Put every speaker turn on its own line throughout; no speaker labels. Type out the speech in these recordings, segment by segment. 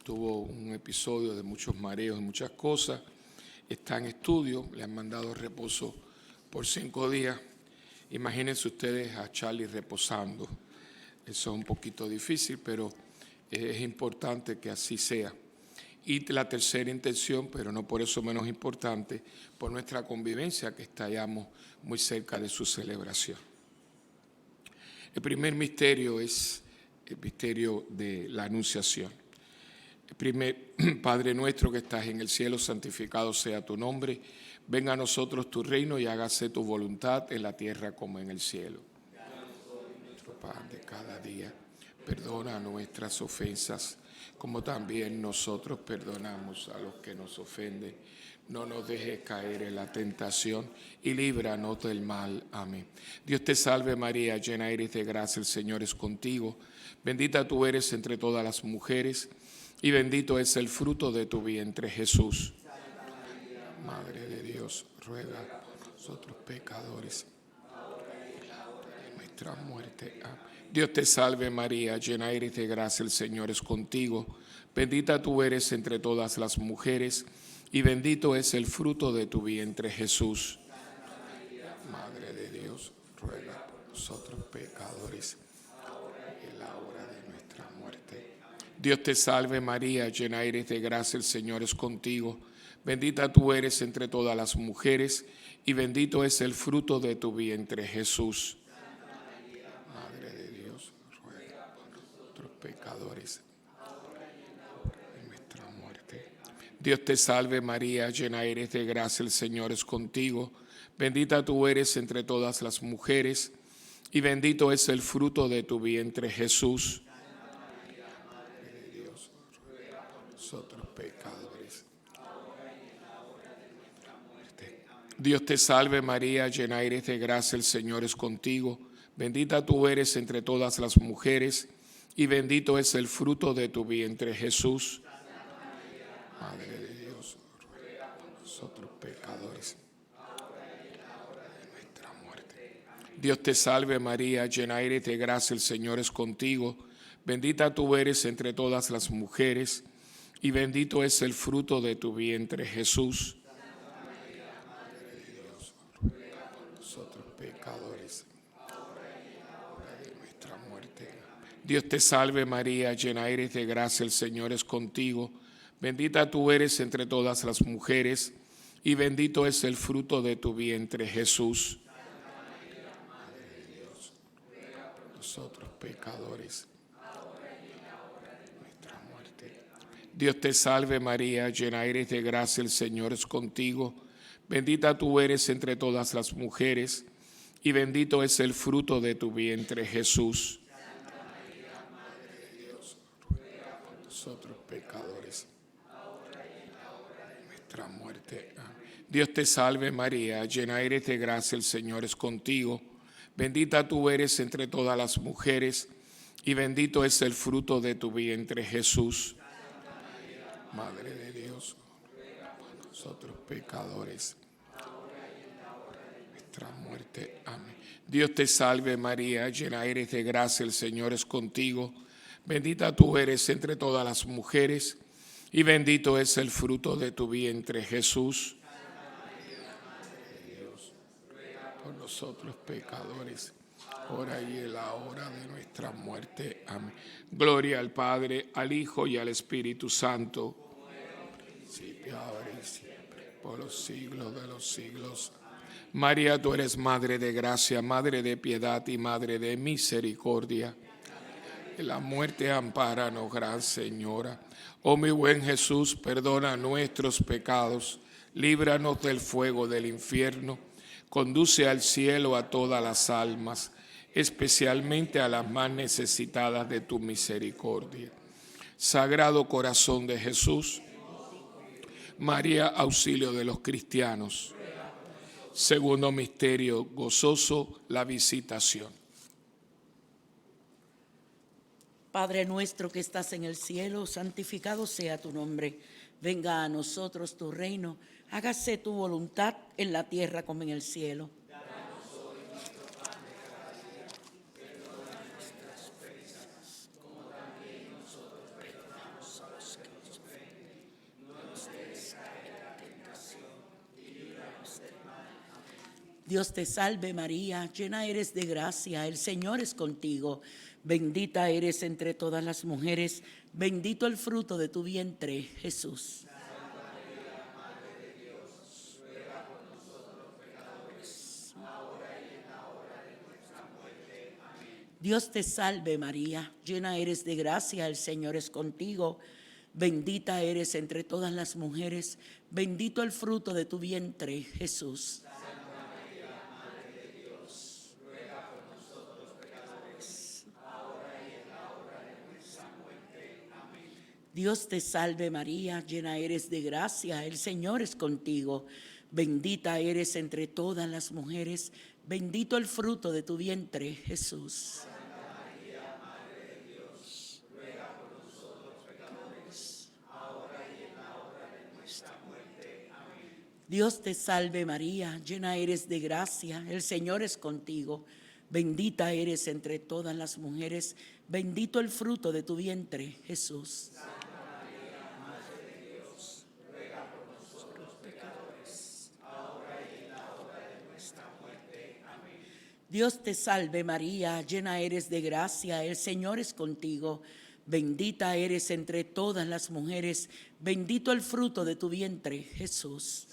tuvo un episodio de muchos mareos y muchas cosas. Está en estudio, le han mandado reposo por 5 días. Imagínense ustedes a Charlie reposando. Eso es un poquito difícil, pero es importante que así sea. Y la tercera intención, pero no por eso menos importante, por nuestra convivencia, que estamos muy cerca de su celebración. El primer misterio es el misterio de la Anunciación. Padre nuestro que estás en el cielo, santificado sea tu nombre. Venga a nosotros tu reino y hágase tu voluntad en la tierra como en el cielo. Nuestro pan de cada día, perdona nuestras ofensas, como también nosotros perdonamos a los que nos ofenden. No nos dejes caer en la tentación y líbranos del mal. Amén. Dios te salve María, llena eres de gracia, el Señor es contigo. Bendita tú eres entre todas las mujeres y bendito es el fruto de tu vientre, Jesús. Madre de Dios, ruega por nosotros pecadores, ahora y en la hora de nuestra muerte. Amén. Dios te salve María, llena eres de gracia, el Señor es contigo. Bendita tú eres entre todas las mujeres y bendito es el fruto de tu vientre, Jesús. Madre de Dios, ruega por nosotros pecadores, ahora y en la hora de nuestra muerte. Dios te salve María, llena eres de gracia, el Señor es contigo. Bendita tú eres entre todas las mujeres y bendito es el fruto de tu vientre, Jesús. Madre de Dios, ruega por nosotros pecadores, ahora y en la hora de nuestra muerte. Dios te salve María, llena eres de gracia, el Señor es contigo. Bendita tú eres entre todas las mujeres y bendito es el fruto de tu vientre, Jesús. Madre de Dios, ruega por nosotros pecadores, ahora y en la hora de nuestra muerte. Dios te salve María, llena eres de gracia, el Señor es contigo. Bendita tú eres entre todas las mujeres y bendito es el fruto de tu vientre, Jesús. Madre de Dios, ruega por nosotros pecadores, ahora y en la hora de nuestra muerte. Dios te salve María, llena eres de gracia, el Señor es contigo. Bendita tú eres entre todas las mujeres y bendito es el fruto de tu vientre, Jesús. Madre de Dios, ruega por nosotros pecadores, ahora y en la hora de nuestra muerte. Dios te salve María, llena eres de gracia, el Señor es contigo. Bendita tú eres entre todas las mujeres y bendito es el fruto de tu vientre, Jesús. Madre de Dios, ruega por nosotros pecadores, ahora y en la hora de nuestra muerte. Dios te salve María, llena eres de gracia, el Señor es contigo. Bendita tú eres entre todas las mujeres y bendito es el fruto de tu vientre, Jesús. Santa María, Madre de Dios, ruega por nosotros pecadores, ahora y en la hora de nuestra muerte. Amén. Dios te salve María, llena eres de gracia, el Señor es contigo. Bendita tú eres entre todas las mujeres y bendito es el fruto de tu vientre, Jesús. Santa María, Madre de Dios, ruega por nosotros pecadores, ahora y en la hora de nuestra muerte. Amén. Dios te salve María, llena eres de gracia, el Señor es contigo. Bendita tú eres entre todas las mujeres y bendito es el fruto de tu vientre, Jesús. Santa María, Madre de Dios, ruega por nosotros pecadores, ahora y en la hora de nuestra muerte. Amén. Gloria al Padre, al Hijo y al Espíritu Santo, como era en un principio, ahora y siempre, por los siglos de los siglos. María, tú eres Madre de gracia, Madre de piedad y Madre de misericordia. En la muerte ampáranos, Gran Señora. Oh mi buen Jesús, perdona nuestros pecados, líbranos del fuego del infierno, conduce al cielo a todas las almas, especialmente a las más necesitadas de tu misericordia. Sagrado Corazón de Jesús, María, auxilio de los cristianos. Segundo misterio gozoso, la visitación.
Padre nuestro que estás en el cielo, santificado sea tu nombre. Venga a nosotros tu reino, hágase tu voluntad en la tierra como en el cielo.
Danos hoy nuestro pan de cada día, perdona nuestras ofensas, como también nosotros perdonamos a los que nos
Dios te salve María, llena eres de gracia, el Señor es contigo. Bendita eres entre todas las mujeres, bendito el fruto de tu vientre, Jesús. Dios te salve María, llena eres de gracia, el Señor es contigo. Bendita eres entre todas las mujeres, bendito el fruto de tu vientre, Jesús. Dios te salve María, llena eres de gracia, el Señor es contigo. Bendita eres entre todas las mujeres, bendito el fruto de tu vientre, Jesús. Dios te salve María, llena eres de gracia, el Señor es contigo. Bendita eres entre todas las mujeres, bendito el fruto de tu vientre, Jesús. Dios te salve María, llena eres de gracia, el Señor es contigo. Bendita eres entre todas las mujeres, bendito el fruto de tu vientre, Jesús.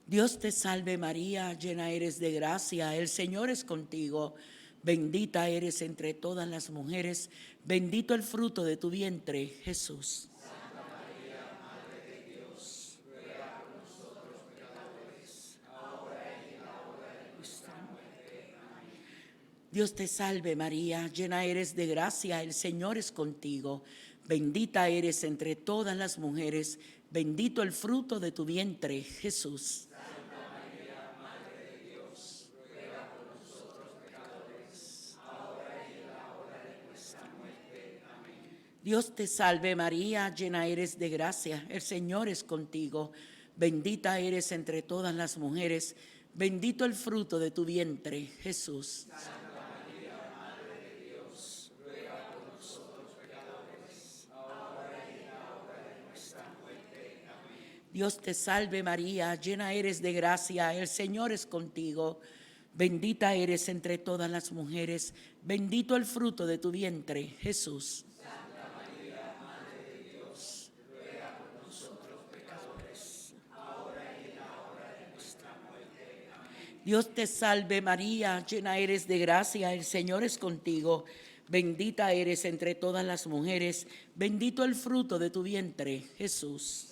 Dios te salve María, llena eres de gracia, el Señor es contigo. Bendita eres entre todas las mujeres, bendito el fruto de tu vientre, Jesús. Dios te salve María, llena eres de gracia, el Señor es contigo. Bendita eres entre todas las mujeres, bendito el fruto de tu vientre, Jesús. Dios te salve María, llena eres de gracia, el Señor es contigo. Bendita eres entre todas las mujeres, bendito el fruto de tu vientre, Jesús. Dios te salve María, llena eres de gracia, el Señor es contigo. Bendita eres entre todas las mujeres, bendito el fruto de tu vientre, Jesús.
Santa María, Madre de Dios, ruega por nosotros pecadores, ahora y en la hora de nuestra muerte. Amén.
Dios te salve María, llena eres de gracia, el Señor es contigo. Bendita eres entre todas las mujeres, bendito el fruto de tu vientre, Jesús.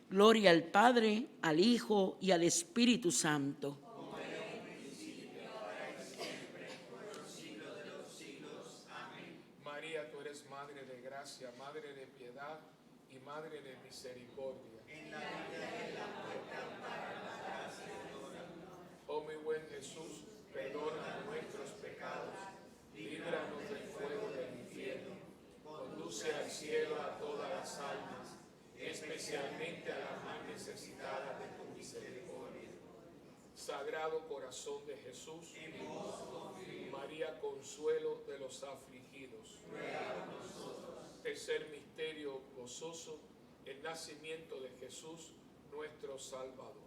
Gloria al Padre, al Hijo y al Espíritu Santo.
Como era en el principio, ahora y siempre, por los siglos de los siglos. Amén.
María, tú eres Madre de gracia, Madre de piedad y Madre de misericordia.
En la vida y en la muerte, ampáranos, gracias, Señora.
Oh mi buen Jesús, perdona nuestros pecados, líbranos del fuego del infierno, conduce al cielo a todas las almas, especialmente a las más necesitadas de tu misericordia. Sagrado Corazón de Jesús, María, consuelo de los afligidos. Tercer misterio gozoso, el nacimiento de Jesús, nuestro Salvador.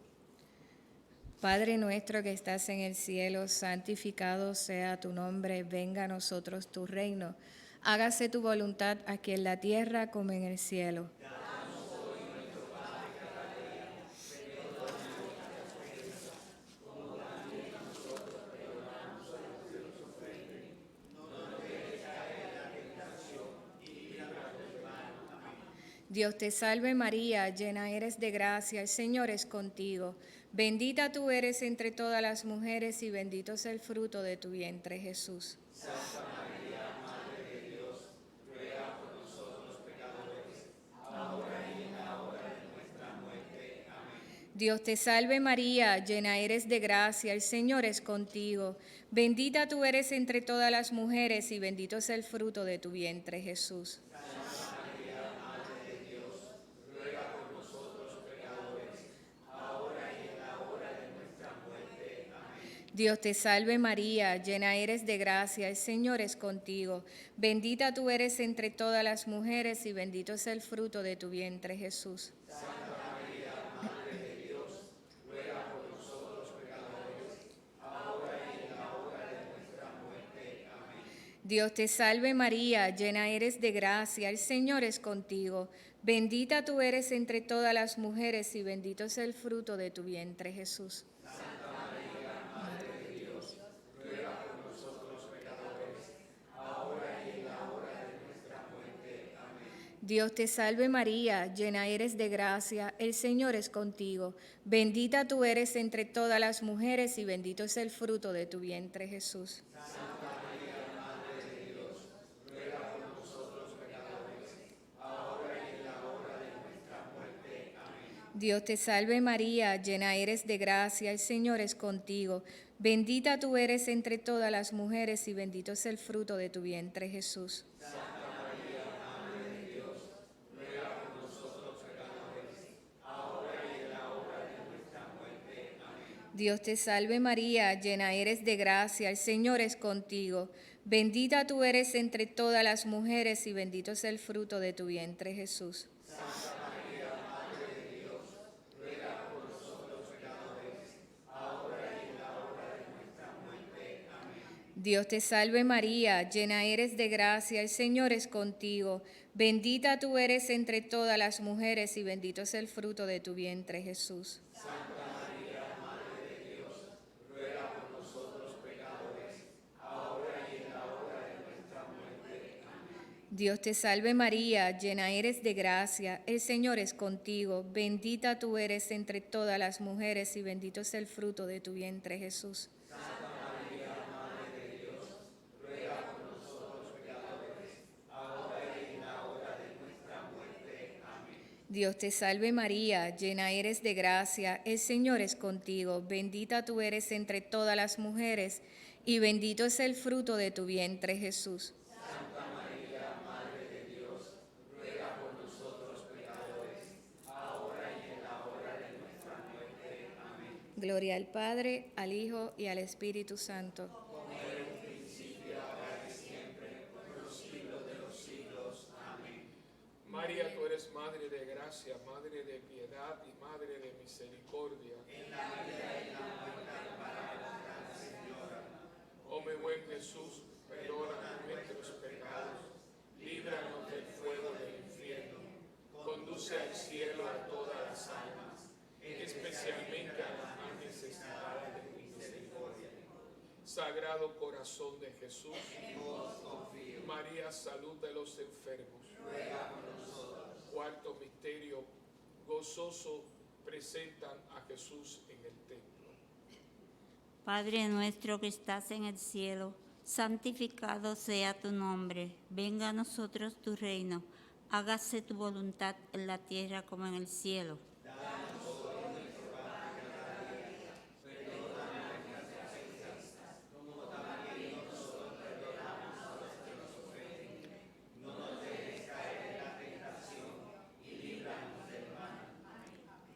Padre nuestro que estás en el cielo, santificado sea tu nombre, venga a nosotros tu reino. Hágase tu voluntad aquí en la tierra como en el cielo. Dios te salve María, llena eres de gracia, el Señor es contigo. Bendita tú eres entre todas las mujeres y bendito es el fruto de tu vientre, Jesús.
Santa María, Madre de Dios, ruega por nosotros pecadores, ahora y en la hora de nuestra muerte. Amén.
Dios te salve María, llena eres de gracia, el Señor es contigo. Bendita tú eres entre todas las mujeres y bendito es el fruto de tu vientre, Jesús. Dios te salve María, llena eres de gracia, el Señor es contigo. Bendita tú eres entre todas las mujeres y bendito es el fruto de tu vientre, Jesús. Dios te salve María, llena eres de gracia, el Señor es contigo. Bendita tú eres entre todas las mujeres y bendito es el fruto de tu vientre, Jesús. Dios te salve María, llena eres de gracia, el Señor es contigo. Bendita tú eres entre todas las mujeres y bendito es el fruto de tu vientre, Jesús. Dios te salve María, llena eres de gracia, el Señor es contigo. Bendita tú eres entre todas las mujeres y bendito es el fruto de tu vientre, Jesús. Dios te salve María, llena eres de gracia, el Señor es contigo. Bendita tú eres entre todas las mujeres y bendito es el fruto de tu vientre, Jesús. Dios te salve María, llena eres de gracia, el Señor es contigo. Bendita tú eres entre todas las mujeres y bendito es el fruto de tu vientre, Jesús. Dios te salve María, llena eres de gracia, el Señor es contigo. Bendita tú eres entre todas las mujeres y bendito es el fruto de tu vientre, Jesús. Dios te salve María, llena eres de gracia, el Señor es contigo. Bendita tú eres entre todas las mujeres y bendito es el fruto de tu vientre, Jesús. Gloria al Padre, al Hijo y al Espíritu Santo.
María, tú eres Madre de gracia, Madre de piedad y Madre de misericordia. Oh mi buen Jesús, perdona nuestros pecados, líbranos del fuego del infierno, conduce al cielo a todas las almas, especialmente a las más necesitadas de tu misericordia. Sagrado corazón de Jesús, María, salud de los enfermos. Cuarto misterio gozoso, presentan a Jesús en el templo.
Padre nuestro que estás en el cielo, santificado sea tu nombre. Venga a nosotros tu reino. Hágase tu voluntad en la tierra como en el cielo.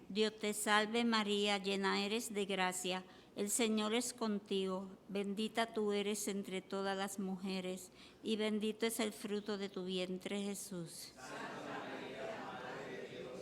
Dios te salve María, llena eres de gracia, el Señor es contigo, bendita tú eres entre todas las mujeres, y bendito es el fruto de tu vientre, Jesús. Santa María, Madre de Dios,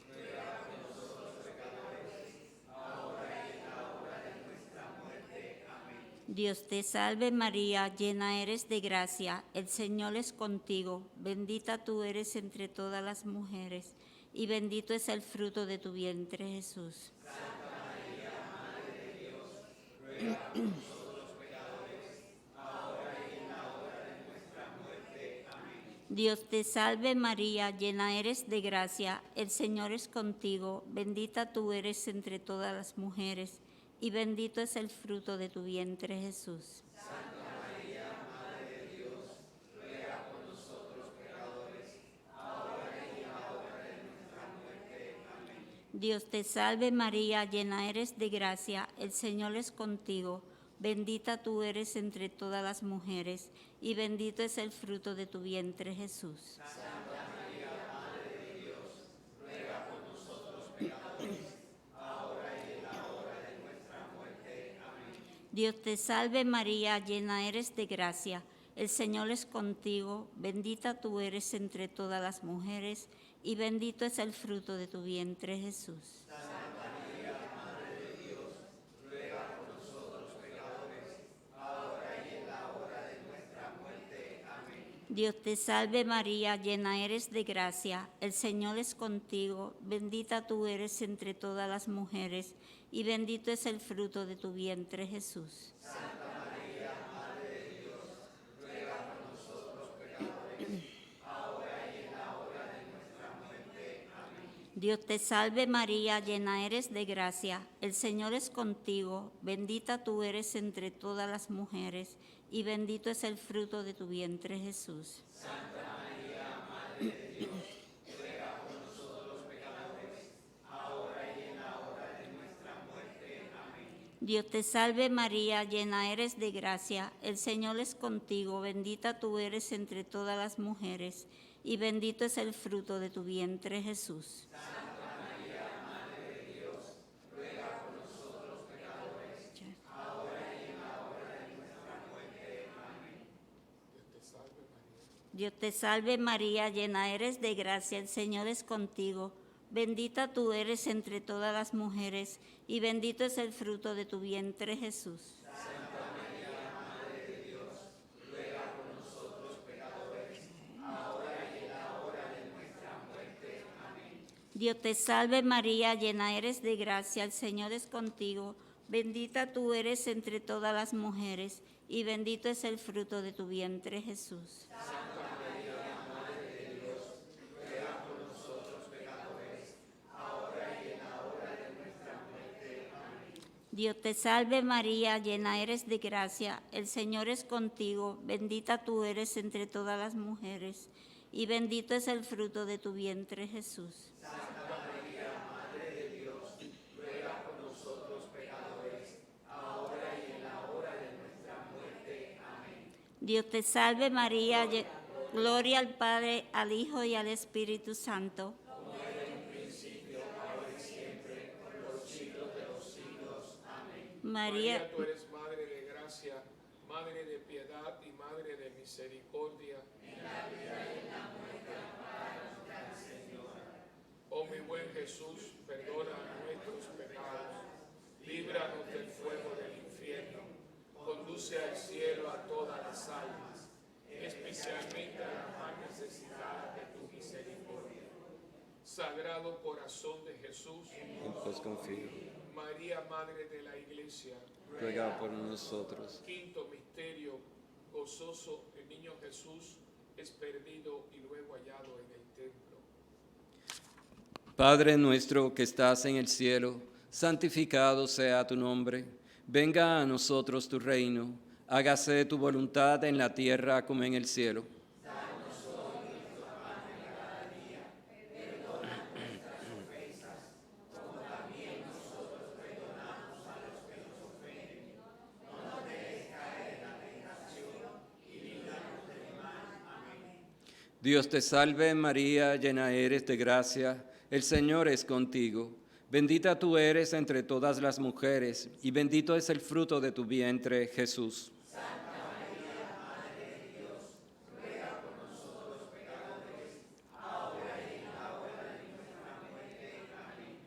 ruega por nosotros pecadores, ahora y en la hora de nuestra muerte. Amén. Dios te salve María, llena eres de gracia, el Señor es contigo, bendita tú eres entre todas las mujeres, y bendito es el fruto de tu vientre, Jesús. Santa María, Madre de Dios, ruega por nosotros pecadores, ahora y en la hora de nuestra muerte. Amén. Dios te salve María, llena eres de gracia, el Señor es contigo, bendita tú eres entre todas las mujeres, y bendito es el fruto de tu vientre, Jesús. Santa María, Madre de Dios, ruega por nosotros pecadores, ahora y en la hora de nuestra muerte. Amén. Dios te salve María, llena eres de gracia, el Señor es contigo, bendita tú eres entre todas las mujeres, y bendito es el fruto de tu vientre, Jesús. Santa María, Madre de Dios, ruega por nosotros pecadores, ahora y en la hora de nuestra muerte. Amén. Dios te salve María, llena eres de gracia, el Señor es contigo, bendita tú eres entre todas las mujeres, y bendito es el fruto de tu vientre, Jesús. Dios te salve María, llena eres de gracia, el Señor es contigo, bendita tú eres entre todas las mujeres, y bendito es el fruto de tu vientre, Jesús. Dios te salve María, llena eres de gracia, el Señor es contigo, bendita tú eres entre todas las mujeres, y bendito es el fruto de tu vientre, Jesús. Dios te salve María, llena eres de gracia, el Señor es contigo, bendita tú eres entre todas las mujeres, y bendito es el fruto de tu vientre, Jesús. Dios te salve María, llena eres de gracia, el Señor es contigo, bendita tú eres entre todas las mujeres, y bendito es el fruto de tu vientre, Jesús.
Santa María, Madre de Dios, ruega por nosotros pecadores, ahora y en la hora de nuestra muerte. Amén.
Dios te salve María, llena eres de gracia, el Señor es contigo, bendita tú eres entre todas las mujeres, y bendito es el fruto de tu vientre, Jesús. Dios te salve María, llena eres de gracia, el Señor es contigo, bendita tú eres entre todas las mujeres, y bendito es el fruto de tu vientre, Jesús.
Santa María, Madre de Dios, ruega por nosotros pecadores, ahora y en la hora de nuestra muerte. Amén.
Dios te salve María, gloria al Padre, al Hijo y al Espíritu Santo.
María, tú eres Madre de gracia, Madre de piedad y Madre de misericordia. En la vida y en la muerte, ampáranos, Gran Señora. Oh mi buen Jesús, perdona nuestros pecados, líbranos del fuego del infierno, conduce al cielo a todas las almas, especialmente a las más necesitadas de tu misericordia. Sagrado corazón de Jesús,
En vos confío.
María, Madre de la Iglesia.
Ruega por nosotros.
Quinto misterio gozoso, el niño Jesús es perdido y luego hallado en el templo.
Padre nuestro que estás en el cielo, santificado sea tu nombre. Venga a nosotros tu reino. Hágase tu voluntad en la tierra como en el cielo. Dios te salve María, llena eres de gracia, el Señor es contigo. Bendita tú eres entre todas las mujeres, y bendito es el fruto de tu vientre, Jesús.
Santa María, Madre de Dios, ruega por nosotros pecadores, ahora y en la hora de nuestra muerte. Amén.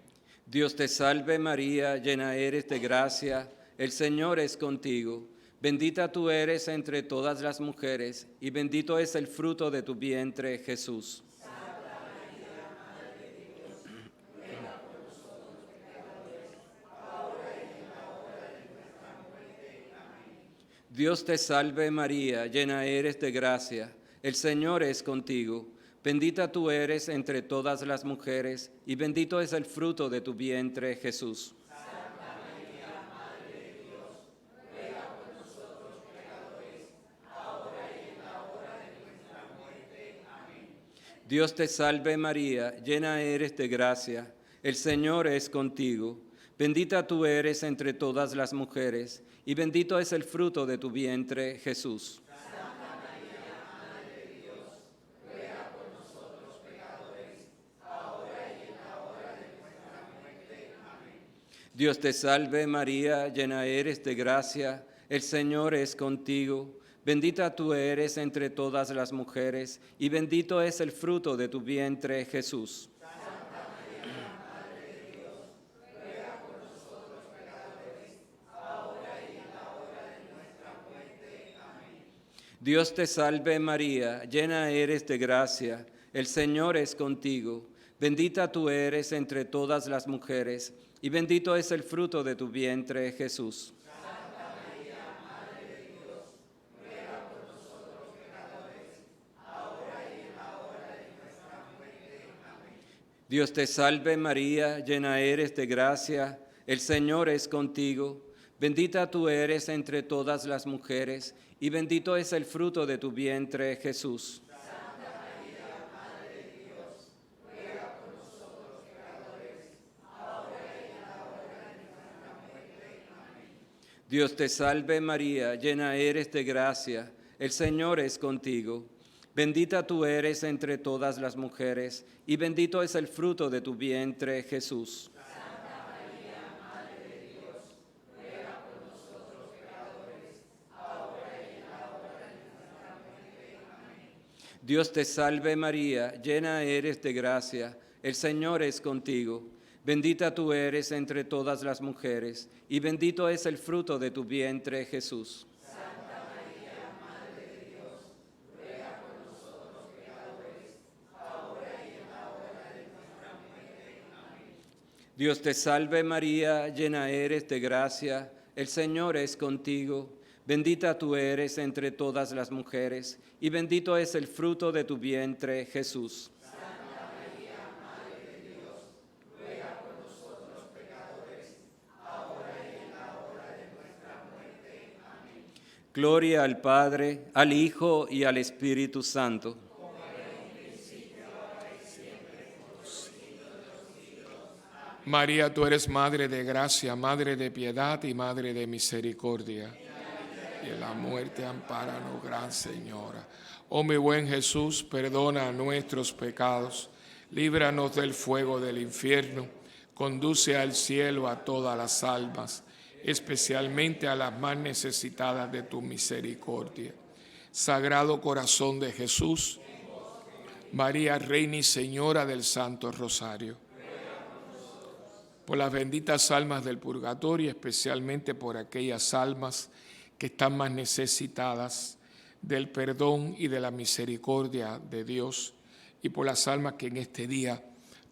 Dios te salve María, llena eres de gracia, el Señor es contigo. Bendita tú eres entre todas las mujeres, y bendito es el fruto de tu vientre, Jesús.
Santa María, Madre de Dios, ruega por nosotros pecadores, ahora y en la hora de nuestra muerte. Amén.
Dios te salve María, llena eres de gracia, el Señor es contigo. Bendita tú eres entre todas las mujeres, y bendito es el fruto de tu vientre, Jesús. Dios te salve María, llena eres de gracia, el Señor es contigo. Bendita tú eres entre todas las mujeres, y bendito es el fruto de tu vientre, Jesús.
Santa María, Madre de Dios, ruega por nosotros pecadores, ahora y en la hora de nuestra muerte. Amén.
Dios te salve María, llena eres de gracia, el Señor es contigo. Bendita tú eres entre todas las mujeres, y bendito es el fruto de tu vientre, Jesús. Dios te salve María, llena eres de gracia, el Señor es contigo. Bendita tú eres entre todas las mujeres, y bendito es el fruto de tu vientre, Jesús.
Santa María, Madre de Dios, ruega por nosotros pecadores, ahora y en la hora de nuestra muerte. Amén.
Dios te salve María, llena eres de gracia, el Señor es contigo. Bendita tú eres entre todas las mujeres, y bendito es el fruto de tu vientre, Jesús.
Santa María, Madre de Dios, ruega por nosotros pecadores, ahora y en la hora de nuestra muerte. Amén.
Dios te salve María, llena eres de gracia, el Señor es contigo. Bendita tú eres entre todas las mujeres, y bendito es el fruto de tu vientre, Jesús. Dios te salve María, llena eres de gracia, el Señor es contigo. Bendita tú eres entre todas las mujeres, y bendito es el fruto de tu vientre, Jesús.
Santa María, Madre de Dios, ruega por nosotros pecadores, ahora y en la hora de nuestra muerte. Amén.
Dios te salve María, llena eres de gracia, el Señor es contigo. Bendita tú eres entre todas las mujeres, y bendito es el fruto de tu vientre, Jesús.
Santa María, Madre de Dios, ruega por nosotros pecadores, ahora y en la hora de nuestra muerte. Amén.
Gloria al Padre, al Hijo y al Espíritu Santo.
María, tú eres Madre de gracia, Madre de piedad y Madre de misericordia. Y en la muerte ampáranos, Gran Señora. Oh mi buen Jesús, perdona nuestros pecados, líbranos del fuego del infierno, conduce al cielo a todas las almas, especialmente a las más necesitadas de tu misericordia. Sagrado Corazón de Jesús, María, Reina y Señora del Santo Rosario, por las benditas almas del purgatorio, especialmente por aquellas almas que están más necesitadas del perdón y de la misericordia de Dios, y por las almas que en este día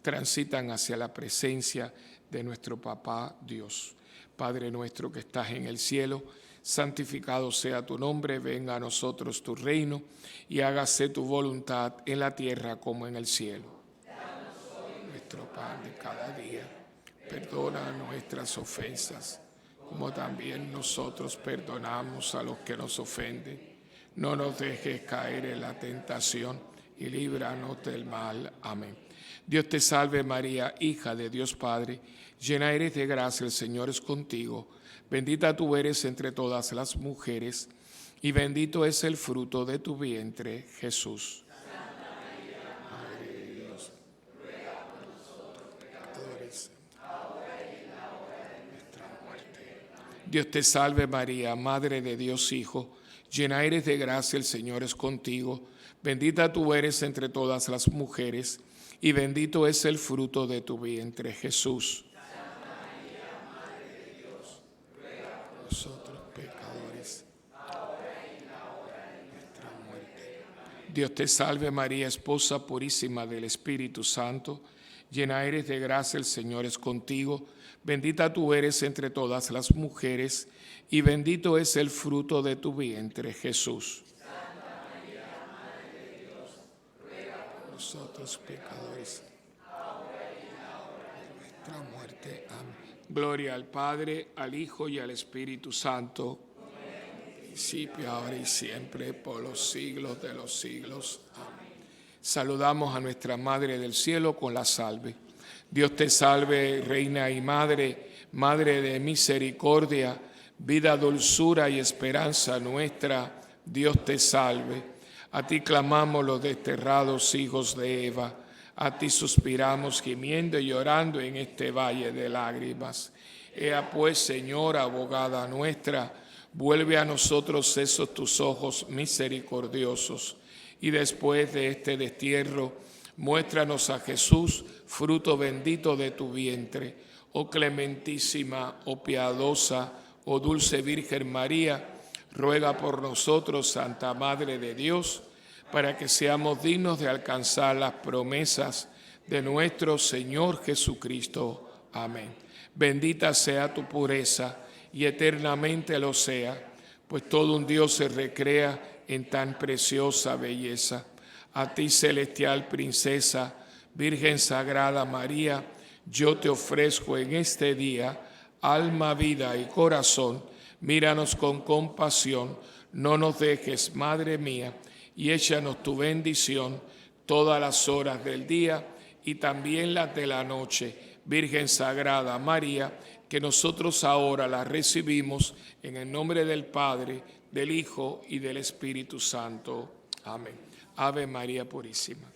transitan hacia la presencia de nuestro Papá Dios. Padre nuestro que estás en el cielo, santificado sea tu nombre, venga a nosotros tu reino, y hágase tu voluntad en la tierra como en el cielo. Danos hoy nuestro pan de cada día, perdona nuestras ofensas, como también nosotros perdonamos a los que nos ofenden. No nos dejes caer en la tentación y líbranos del mal. Amén. Dios te salve María, hija de Dios Padre, llena eres de gracia, el Señor es contigo. Bendita tú eres entre todas las mujeres, y bendito es el fruto de tu vientre, Jesús.
Santa María, Madre de Dios, ruega por nosotros pecadores, ahora y en la hora de nuestra muerte. Amén.
Dios te salve María, Madre de Dios Hijo, llena eres de gracia, el Señor es contigo. Bendita tú eres entre todas las mujeres, y bendito es el fruto de tu vientre, Jesús.
Santa María, Madre de Dios, ruega por
Nosotros pecadores,
ahora y en la hora de nuestra muerte. Amén.
Dios te salve María, esposa purísima del Espíritu Santo, llena eres de gracia, el Señor es contigo. Bendita tú eres entre todas las mujeres, y bendito es el fruto de tu vientre, Jesús.
Santa María, Madre de Dios, ruega por
Nosotros pecadores,
ahora y en la hora de
nuestra muerte. Amén. Gloria al Padre, al Hijo y al Espíritu Santo, principio, ahora y siempre, por los siglos de los siglos. Amén. Saludamos a nuestra Madre del Cielo con la salve. Dios te salve, Reina y Madre, Madre de misericordia, vida, dulzura y esperanza nuestra. Dios te salve. A ti clamamos los desterrados hijos de Eva, a ti suspiramos gimiendo y llorando en este valle de lágrimas. Ea pues, Señora, abogada nuestra, vuelve a nosotros esos tus ojos misericordiosos, y después de este destierro, muéstranos a Jesús, fruto bendito de tu vientre. Oh clementísima, oh piadosa, oh dulce Virgen María, ruega por nosotros, Santa Madre de Dios, para que seamos dignos de alcanzar las promesas de nuestro Señor Jesucristo. Amén. Bendita sea tu pureza y eternamente lo sea, pues todo un Dios se recrea en tan preciosa belleza. A ti, celestial princesa, Virgen Sagrada María, yo te ofrezco en este día alma, vida y corazón. Míranos con compasión, no nos dejes, Madre mía, y échanos tu bendición todas las horas del día y también las de la noche. Virgen Sagrada María, que nosotros ahora la recibimos en el nombre del Padre, del Hijo y del Espíritu Santo. Amén. Ave María Purísima.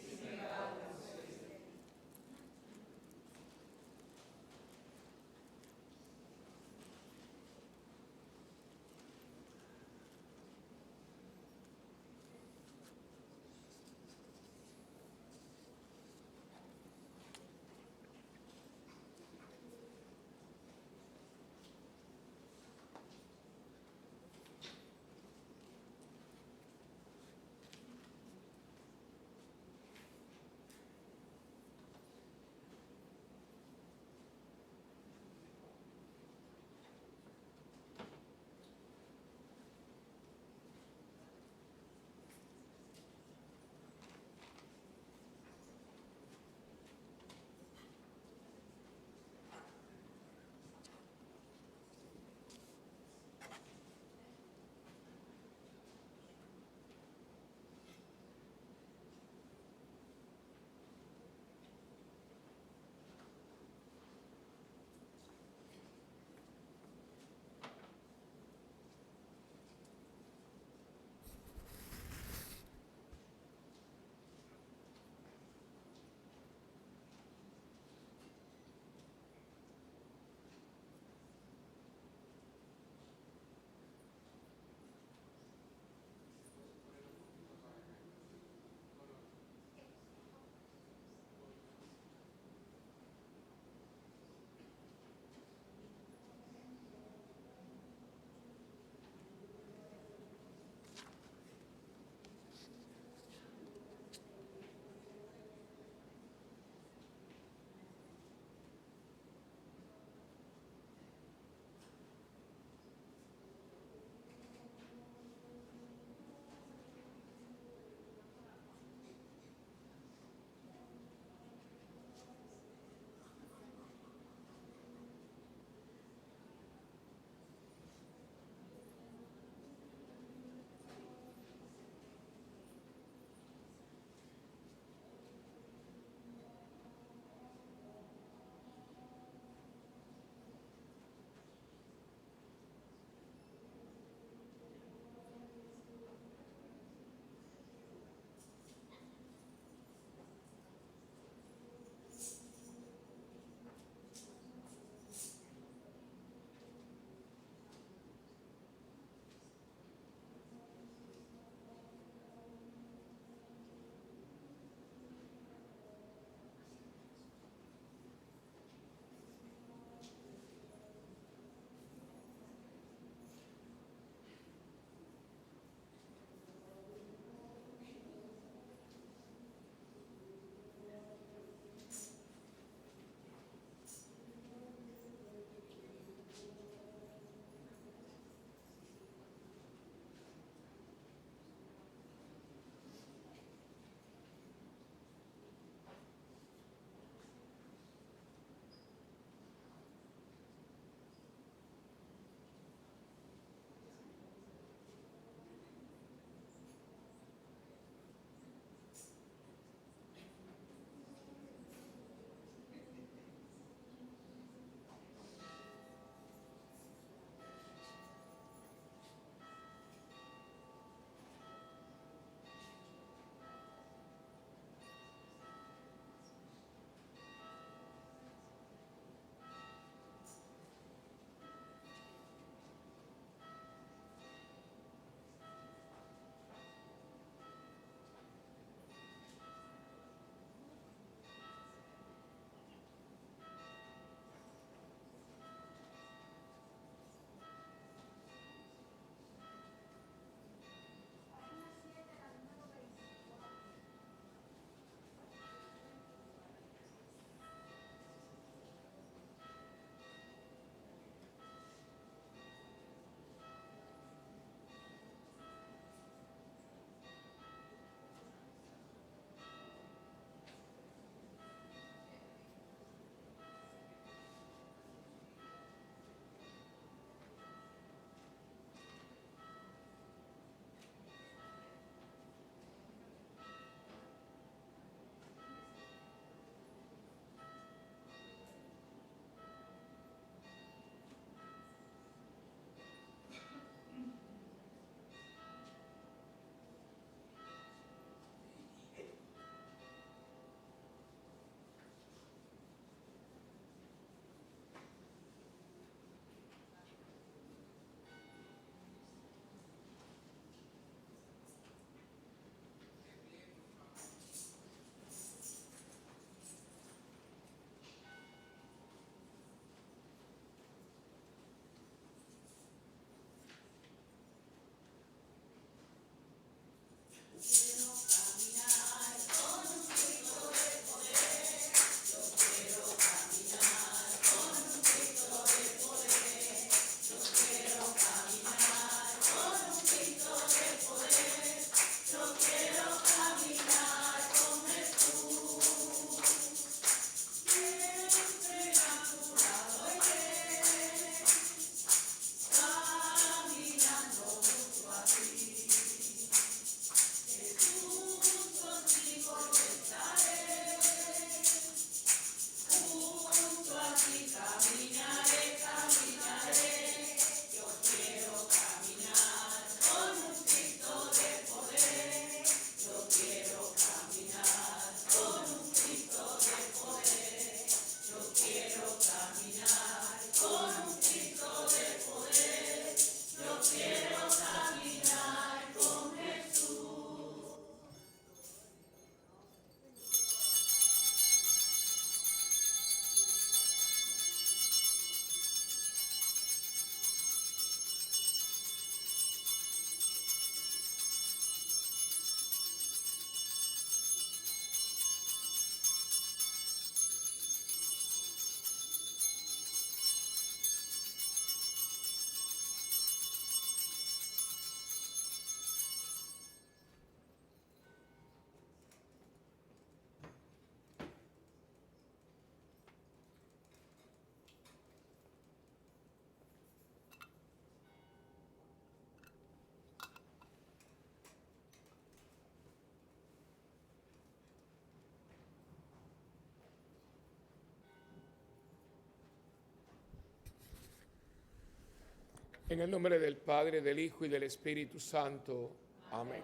En el nombre del Padre, del Hijo y del Espíritu Santo. Amén.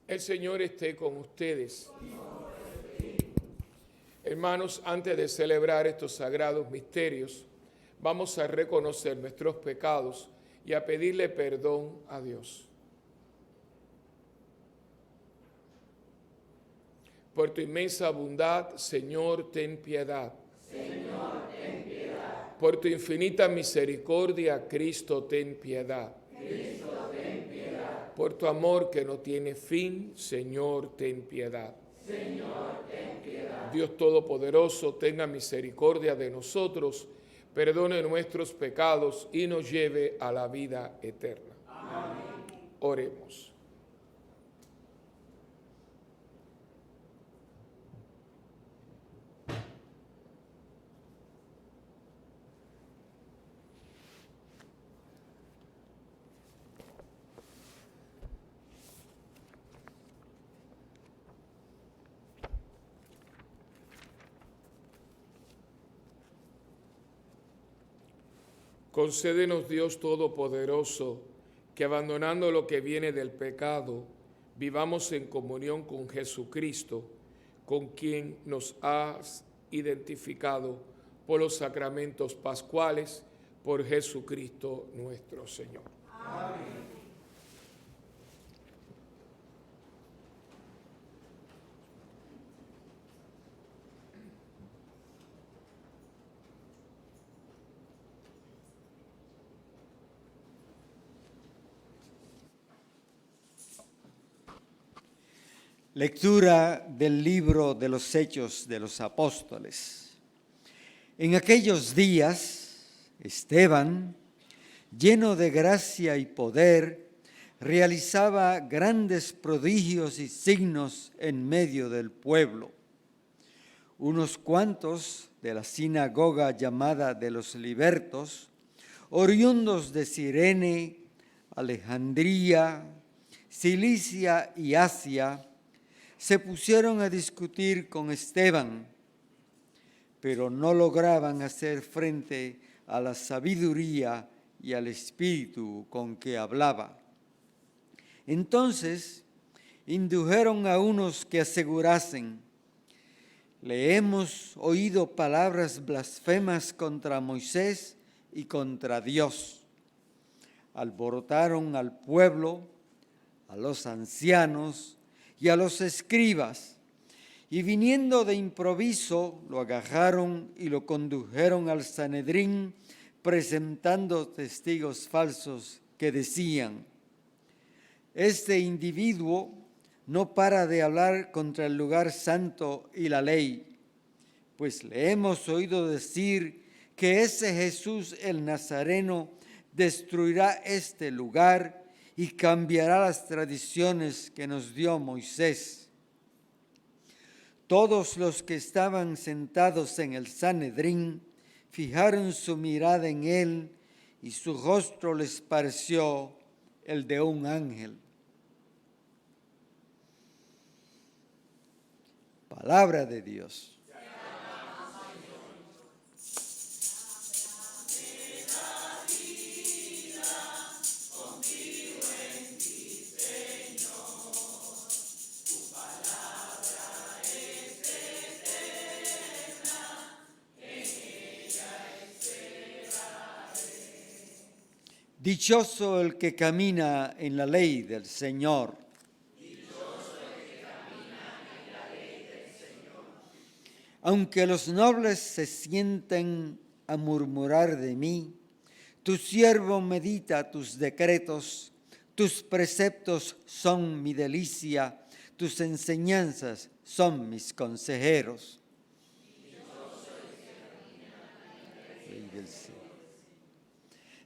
El Señor esté con ustedes. Hermanos, antes de celebrar estos sagrados misterios, vamos a reconocer nuestros pecados y a pedirle perdón a Dios. Por tu inmensa bondad, Señor, ten piedad.
Señor, ten piedad.
Por tu infinita misericordia, Cristo, ten piedad.
Cristo, ten piedad.
Por tu amor que no tiene fin, Señor, ten piedad.
Señor, ten piedad.
Dios Todopoderoso, tenga misericordia de nosotros, perdone nuestros pecados y nos lleve a la vida eterna.
Amén.
Oremos. Concédenos, Dios Todopoderoso, que abandonando lo que viene del pecado, vivamos en comunión con Jesucristo, con quien nos has identificado por los sacramentos pascuales, por Jesucristo nuestro Señor.
Amén.
Lectura del libro de los Hechos de los Apóstoles. En aquellos días, Esteban, lleno de gracia y poder, realizaba grandes prodigios y signos en medio del pueblo. Unos cuantos de la sinagoga llamada de los Libertos, oriundos de Cirene, Alejandría, Cilicia y Asia, se pusieron a discutir con Esteban, pero no lograban hacer frente a la sabiduría y al espíritu con que hablaba. Entonces indujeron a unos que asegurasen: le hemos oído palabras blasfemas contra Moisés y contra Dios. Alborotaron al pueblo, a los ancianos y a los escribas, y viniendo de improviso lo agajaron y lo condujeron al Sanedrín, presentando testigos falsos que decían: este individuo no para de hablar contra el lugar santo y la ley, pues le hemos oído decir que ese Jesús el Nazareno destruirá este lugar y cambiará las tradiciones que nos dio Moisés. Todos los que estaban sentados en el Sanedrín fijaron su mirada en él y su rostro les pareció el de un ángel. Palabra de Dios. Dichoso el que camina en la ley del Señor.
Dichoso el que camina en la ley del Señor.
Aunque los nobles se sienten a murmurar de mí, tu siervo medita tus decretos, tus preceptos son mi delicia, tus enseñanzas son mis consejeros.
Dichoso el que camina en la ley del Señor.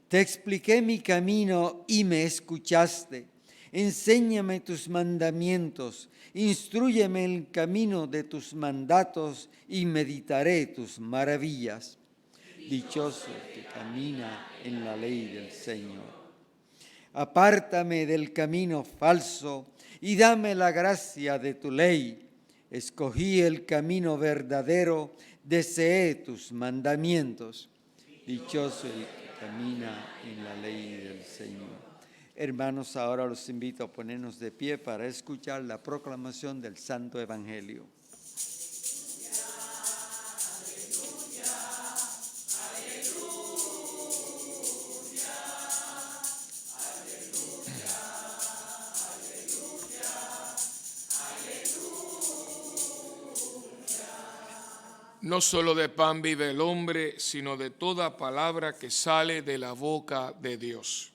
Te expliqué mi camino y me escuchaste. Enséñame tus mandamientos, instrúyeme el camino de tus mandatos y meditaré tus maravillas. Dichoso el que camina en la ley del Señor. Apártame del camino falso y dame la gracia de tu ley. Escogí el camino verdadero, deseé tus mandamientos. Dichoso el que camina en la ley del Señor. Hermanos, ahora los invito a ponernos de pie para escuchar la proclamación del Santo Evangelio.
No solo de pan vive el hombre, sino de toda palabra que sale de la boca de Dios.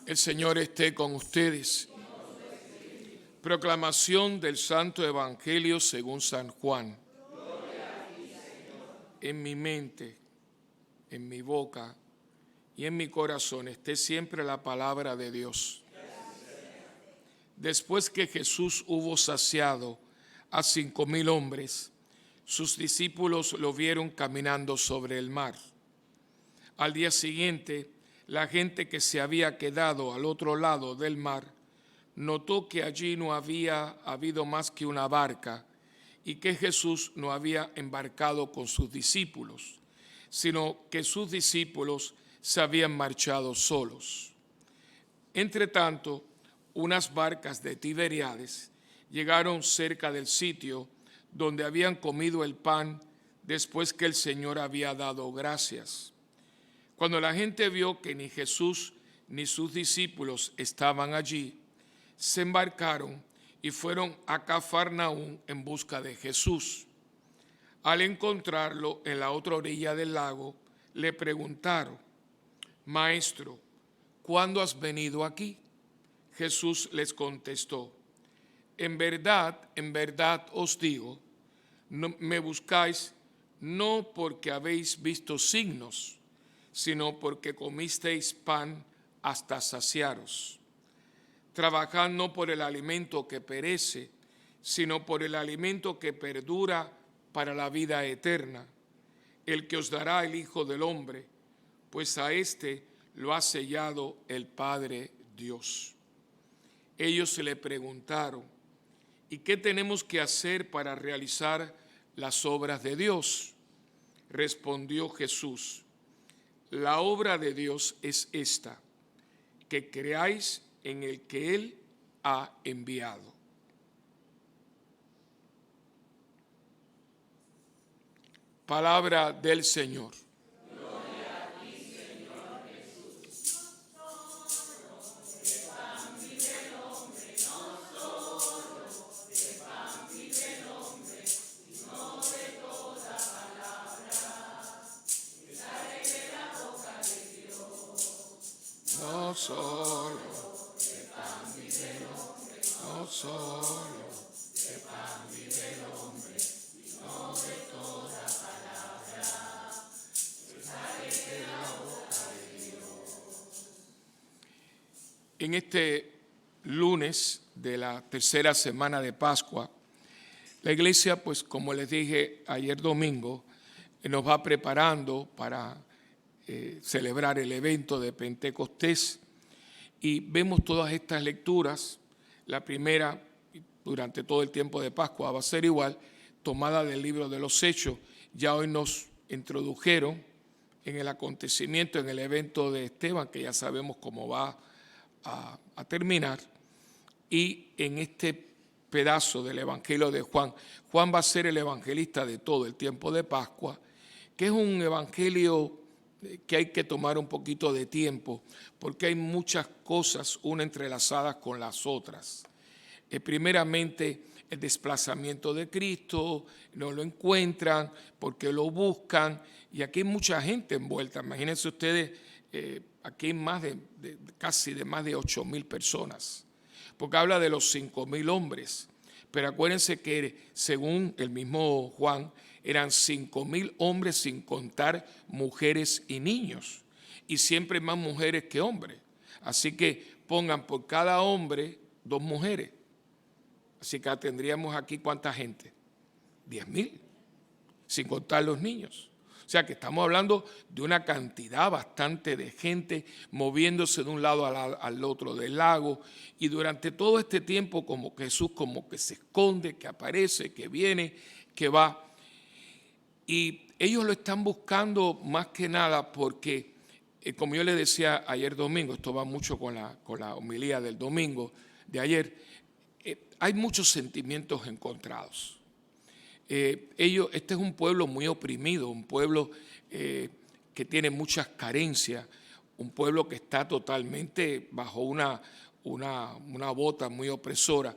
El Señor esté con ustedes. Proclamación del Santo Evangelio según San Juan. En mi mente, en mi boca y en mi corazón esté siempre la palabra de Dios. Después que Jesús hubo saciado a 5,000 hombres, sus discípulos lo vieron caminando sobre el mar. Al día siguiente, la gente que se había quedado al otro lado del mar notó que allí no había habido más que una barca y que Jesús no había embarcado con sus discípulos, sino que sus discípulos se habían marchado solos. Entretanto, unas barcas de Tiberíades llegaron cerca del sitio donde habían comido el pan después que el Señor había dado gracias. Cuando la gente vio que ni Jesús ni sus discípulos estaban allí, se embarcaron y fueron a Cafarnaúm en busca de Jesús. Al encontrarlo en la otra orilla del lago, le preguntaron: Maestro, ¿cuándo has venido aquí? Jesús les contestó: en verdad os digo, me buscáis no porque habéis visto signos, sino porque comisteis pan hasta saciaros. Trabajad no por el alimento que perece, sino por el alimento que perdura para la vida eterna, el que os dará el Hijo del Hombre, pues a éste lo ha sellado el Padre Dios. Ellos se le preguntaron: ¿y qué tenemos que hacer para realizar las obras de Dios? Respondió Jesús: la obra de Dios es esta, que creáis en el que Él ha enviado. Palabra del Señor.
Gloria a ti, Señor Jesús.
No solo de pan vive el hombre, no solo de pan vive el hombre, sino de toda palabra que sale de la boca de Dios. En este lunes de la tercera semana de Pascua, la iglesia, pues como les dije ayer domingo, nos va preparando para celebrar el evento de Pentecostés, y vemos todas estas lecturas. La primera, durante todo el tiempo de Pascua, va a ser igual, tomada del libro de los Hechos. Ya hoy nos introdujeron en el acontecimiento, en el evento de Esteban, que ya sabemos cómo va a terminar, y en este pedazo del Evangelio de Juan. Juan va a ser el evangelista de todo el tiempo de Pascua, que es un evangelio que hay que tomar un poquito de tiempo, porque hay muchas cosas, una entrelazadas con las otras. Primeramente, el desplazamiento de Cristo, no lo encuentran porque lo buscan, y aquí hay mucha gente envuelta. Imagínense ustedes, aquí hay casi más de 8,000 personas, porque habla de los 5,000 hombres, pero acuérdense que según el mismo Juan, eran 5,000 hombres sin contar mujeres y niños, y siempre más mujeres que hombres. Así que pongan por cada hombre 2 mujeres. Así que tendríamos aquí ¿cuánta gente? 10,000, sin contar los niños. O sea que estamos hablando de una cantidad bastante de gente moviéndose de un lado al otro del lago, y durante todo este tiempo como que Jesús como que se esconde, que aparece, que viene, que va. Y ellos lo están buscando más que nada porque, como yo les decía ayer domingo, esto va mucho con la homilía del domingo de ayer, hay muchos sentimientos encontrados. Este es un pueblo muy oprimido, un pueblo que tiene muchas carencias, un pueblo que está totalmente bajo una bota muy opresora.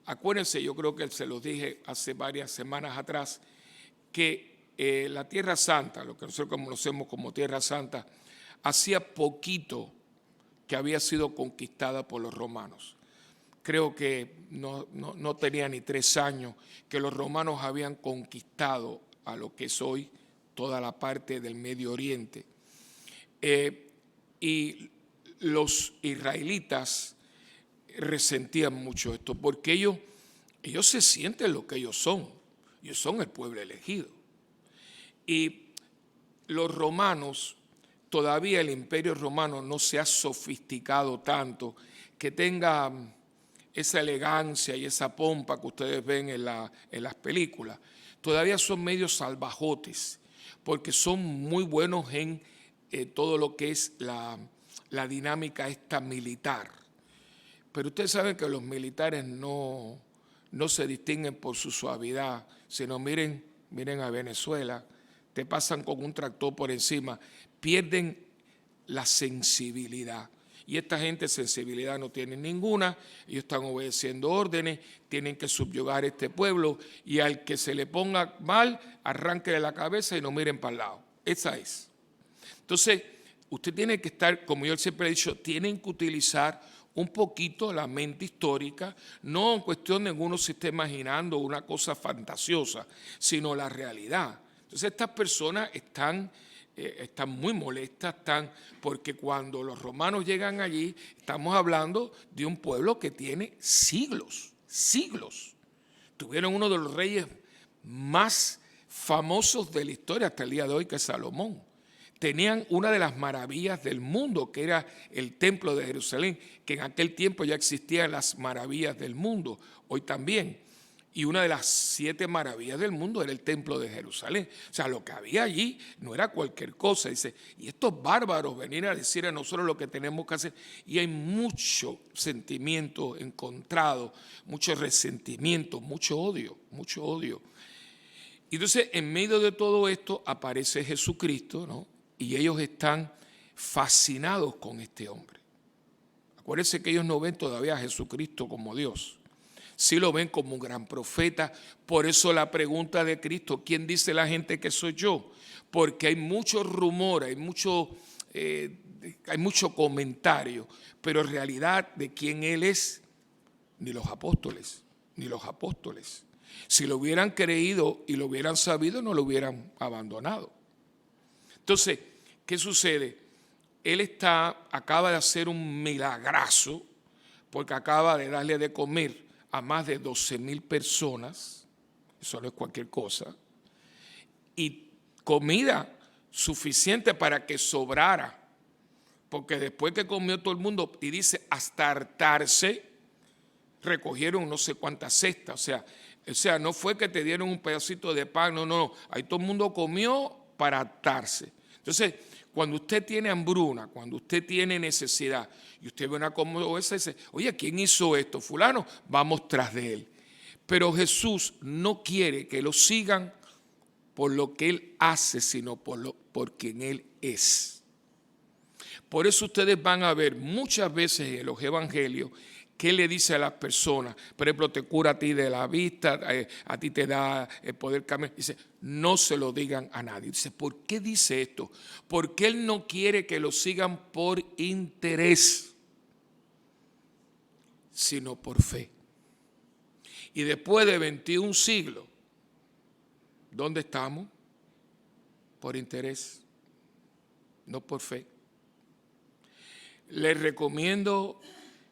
Acuérdense, yo creo que se los dije hace varias semanas atrás, que la Tierra Santa, lo que nosotros conocemos como Tierra Santa, hacía poquito que había sido conquistada por los romanos. Creo que no tenía ni 3 años que los romanos habían conquistado a lo que es hoy toda la parte del Medio Oriente. Y los israelitas resentían mucho esto, porque ellos se sienten lo que ellos son el pueblo elegido. Y los romanos, todavía el imperio romano no se ha sofisticado tanto que tenga esa elegancia y esa pompa que ustedes ven en las películas. Todavía son medios salvajotes, porque son muy buenos en todo lo que es la dinámica esta militar. Pero ustedes saben que los militares no se distinguen por su suavidad, sino miren a Venezuela, te pasan con un tractor por encima, pierden la sensibilidad. Y esta gente sensibilidad no tiene ninguna, ellos están obedeciendo órdenes, tienen que subyugar este pueblo, y al que se le ponga mal, arránquele la cabeza y no miren para el lado. Esa es. Entonces, usted tiene que estar, como yo siempre he dicho, tienen que utilizar un poquito la mente histórica, no en cuestión de que uno se esté imaginando una cosa fantasiosa, sino la realidad. Entonces, estas personas están muy molestas, porque cuando los romanos llegan allí, estamos hablando de un pueblo que tiene siglos. Tuvieron uno de los reyes más famosos de la historia hasta el día de hoy, que es Salomón. Tenían una de las maravillas del mundo, que era el templo de Jerusalén, que en aquel tiempo ya existían las maravillas del mundo, hoy también. Y una de las 7 maravillas del mundo era el templo de Jerusalén. O sea, lo que había allí no era cualquier cosa. Dice, y estos bárbaros venir a decir a nosotros lo que tenemos que hacer. Y hay mucho sentimiento encontrado, mucho resentimiento, mucho odio. Y entonces, en medio de todo esto, aparece Jesucristo, ¿no? Y ellos están fascinados con este hombre. Acuérdense que ellos no ven todavía a Jesucristo como Dios. Sí lo ven como un gran profeta. Por eso la pregunta de Cristo, ¿quién dice la gente que soy yo? Porque hay mucho rumor, hay mucho comentario, pero en realidad de quién Él es, ni los apóstoles. Si lo hubieran creído y lo hubieran sabido, no lo hubieran abandonado. Entonces, ¿qué sucede? Él acaba de hacer un milagrazo, porque acaba de darle de comer a más de 12,000 personas, eso no es cualquier cosa, y comida suficiente para que sobrara, porque después que comió todo el mundo, y dice hasta hartarse, recogieron no sé cuántas cestas, o sea, no fue que te dieron un pedacito de pan, no, ahí todo el mundo comió para hartarse. Entonces, cuando usted tiene hambruna, cuando usted tiene necesidad, y usted ve una comida esa y dice, oye, ¿quién hizo esto? Fulano, vamos tras de él. Pero Jesús no quiere que lo sigan por lo que Él hace, sino por quien Él es. Por eso ustedes van a ver muchas veces en los evangelios que Él le dice a las personas, por ejemplo, te cura a ti de la vista, a ti te da el poder cambiar. Dice, no se lo digan a nadie. Dice, ¿por qué dice esto? Porque Él no quiere que lo sigan por interés, sino por fe. Y después de 21 siglos, ¿dónde estamos? Por interés, no por fe. Les recomiendo,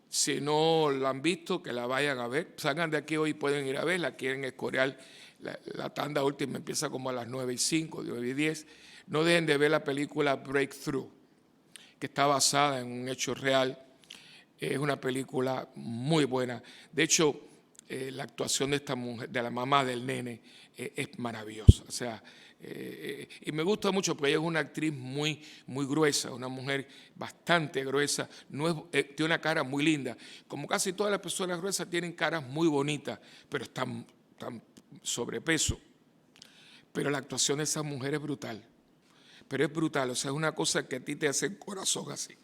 si no la han visto, que la vayan a ver. Salgan de aquí hoy, pueden ir a verla. Quieren Escorial la tanda última empieza como a las 9:05, 9:10. No dejen de ver la película Breakthrough, que está basada en un hecho real. Es una película muy buena. De hecho, la actuación de esta mujer, de la mamá del nene, es maravillosa. O sea, y me gusta mucho porque ella es una actriz muy, muy gruesa, una mujer bastante gruesa, tiene una cara muy linda. Como casi todas las personas gruesas tienen caras muy bonitas, pero están sobrepeso. Pero la actuación de esa mujer es brutal. Pero es brutal, o sea, es una cosa que a ti te hace el corazón así.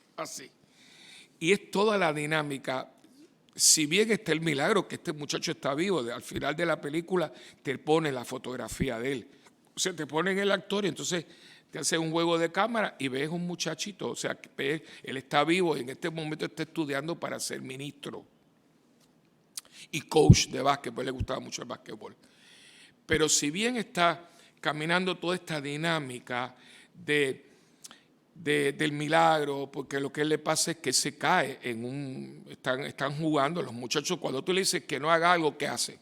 Y es toda la dinámica. Si bien está el milagro que este muchacho está vivo, al final de la película te pone la fotografía de él. O sea, te ponen el actor y entonces te hace un juego de cámara y ves un muchachito. O sea, que él está vivo y en este momento está estudiando para ser ministro y coach de básquetbol. Le gustaba mucho el básquetbol. Pero si bien está caminando toda esta dinámica del milagro, porque lo que él le pasa es que se cae están jugando los muchachos. Cuando tú le dices que no haga algo, ¿qué hace?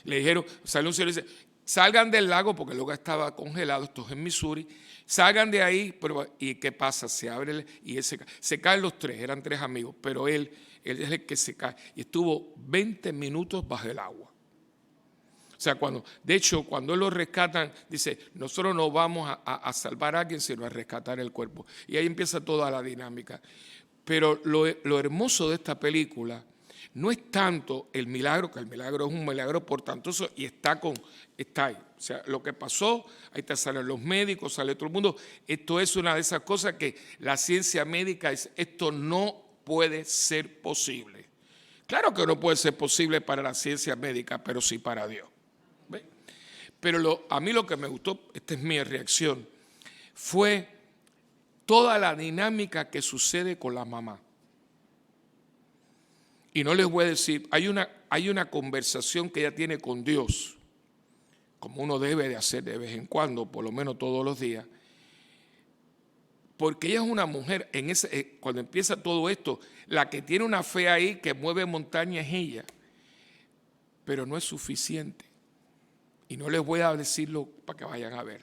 Le dijeron, sale un señor y dice, salgan del lago, porque el lago estaba congelado, esto es en Missouri, salgan de ahí, ¿y qué pasa? Se abre y él se caen los tres, eran tres amigos, pero él es el que se cae, y estuvo 20 minutos bajo el agua. O sea, de hecho, cuando lo rescatan, dice, nosotros no vamos a salvar a alguien, sino a rescatar el cuerpo. Y ahí empieza toda la dinámica. Pero lo hermoso de esta película no es tanto el milagro, que el milagro es un milagro portentoso y está ahí. O sea, lo que pasó, ahí te salen los médicos, sale todo el mundo. Esto es una de esas cosas que la ciencia médica dice, esto no puede ser posible. Claro que no puede ser posible para la ciencia médica, pero sí para Dios. Pero a mí lo que me gustó, esta es mi reacción, fue toda la dinámica que sucede con la mamá. Y no les voy a decir, hay una conversación que ella tiene con Dios, como uno debe de hacer de vez en cuando, por lo menos todos los días, porque ella es una mujer, cuando empieza todo esto, la que tiene una fe ahí que mueve montañas es ella, pero no es suficiente. Y no les voy a decirlo para que vayan a ver.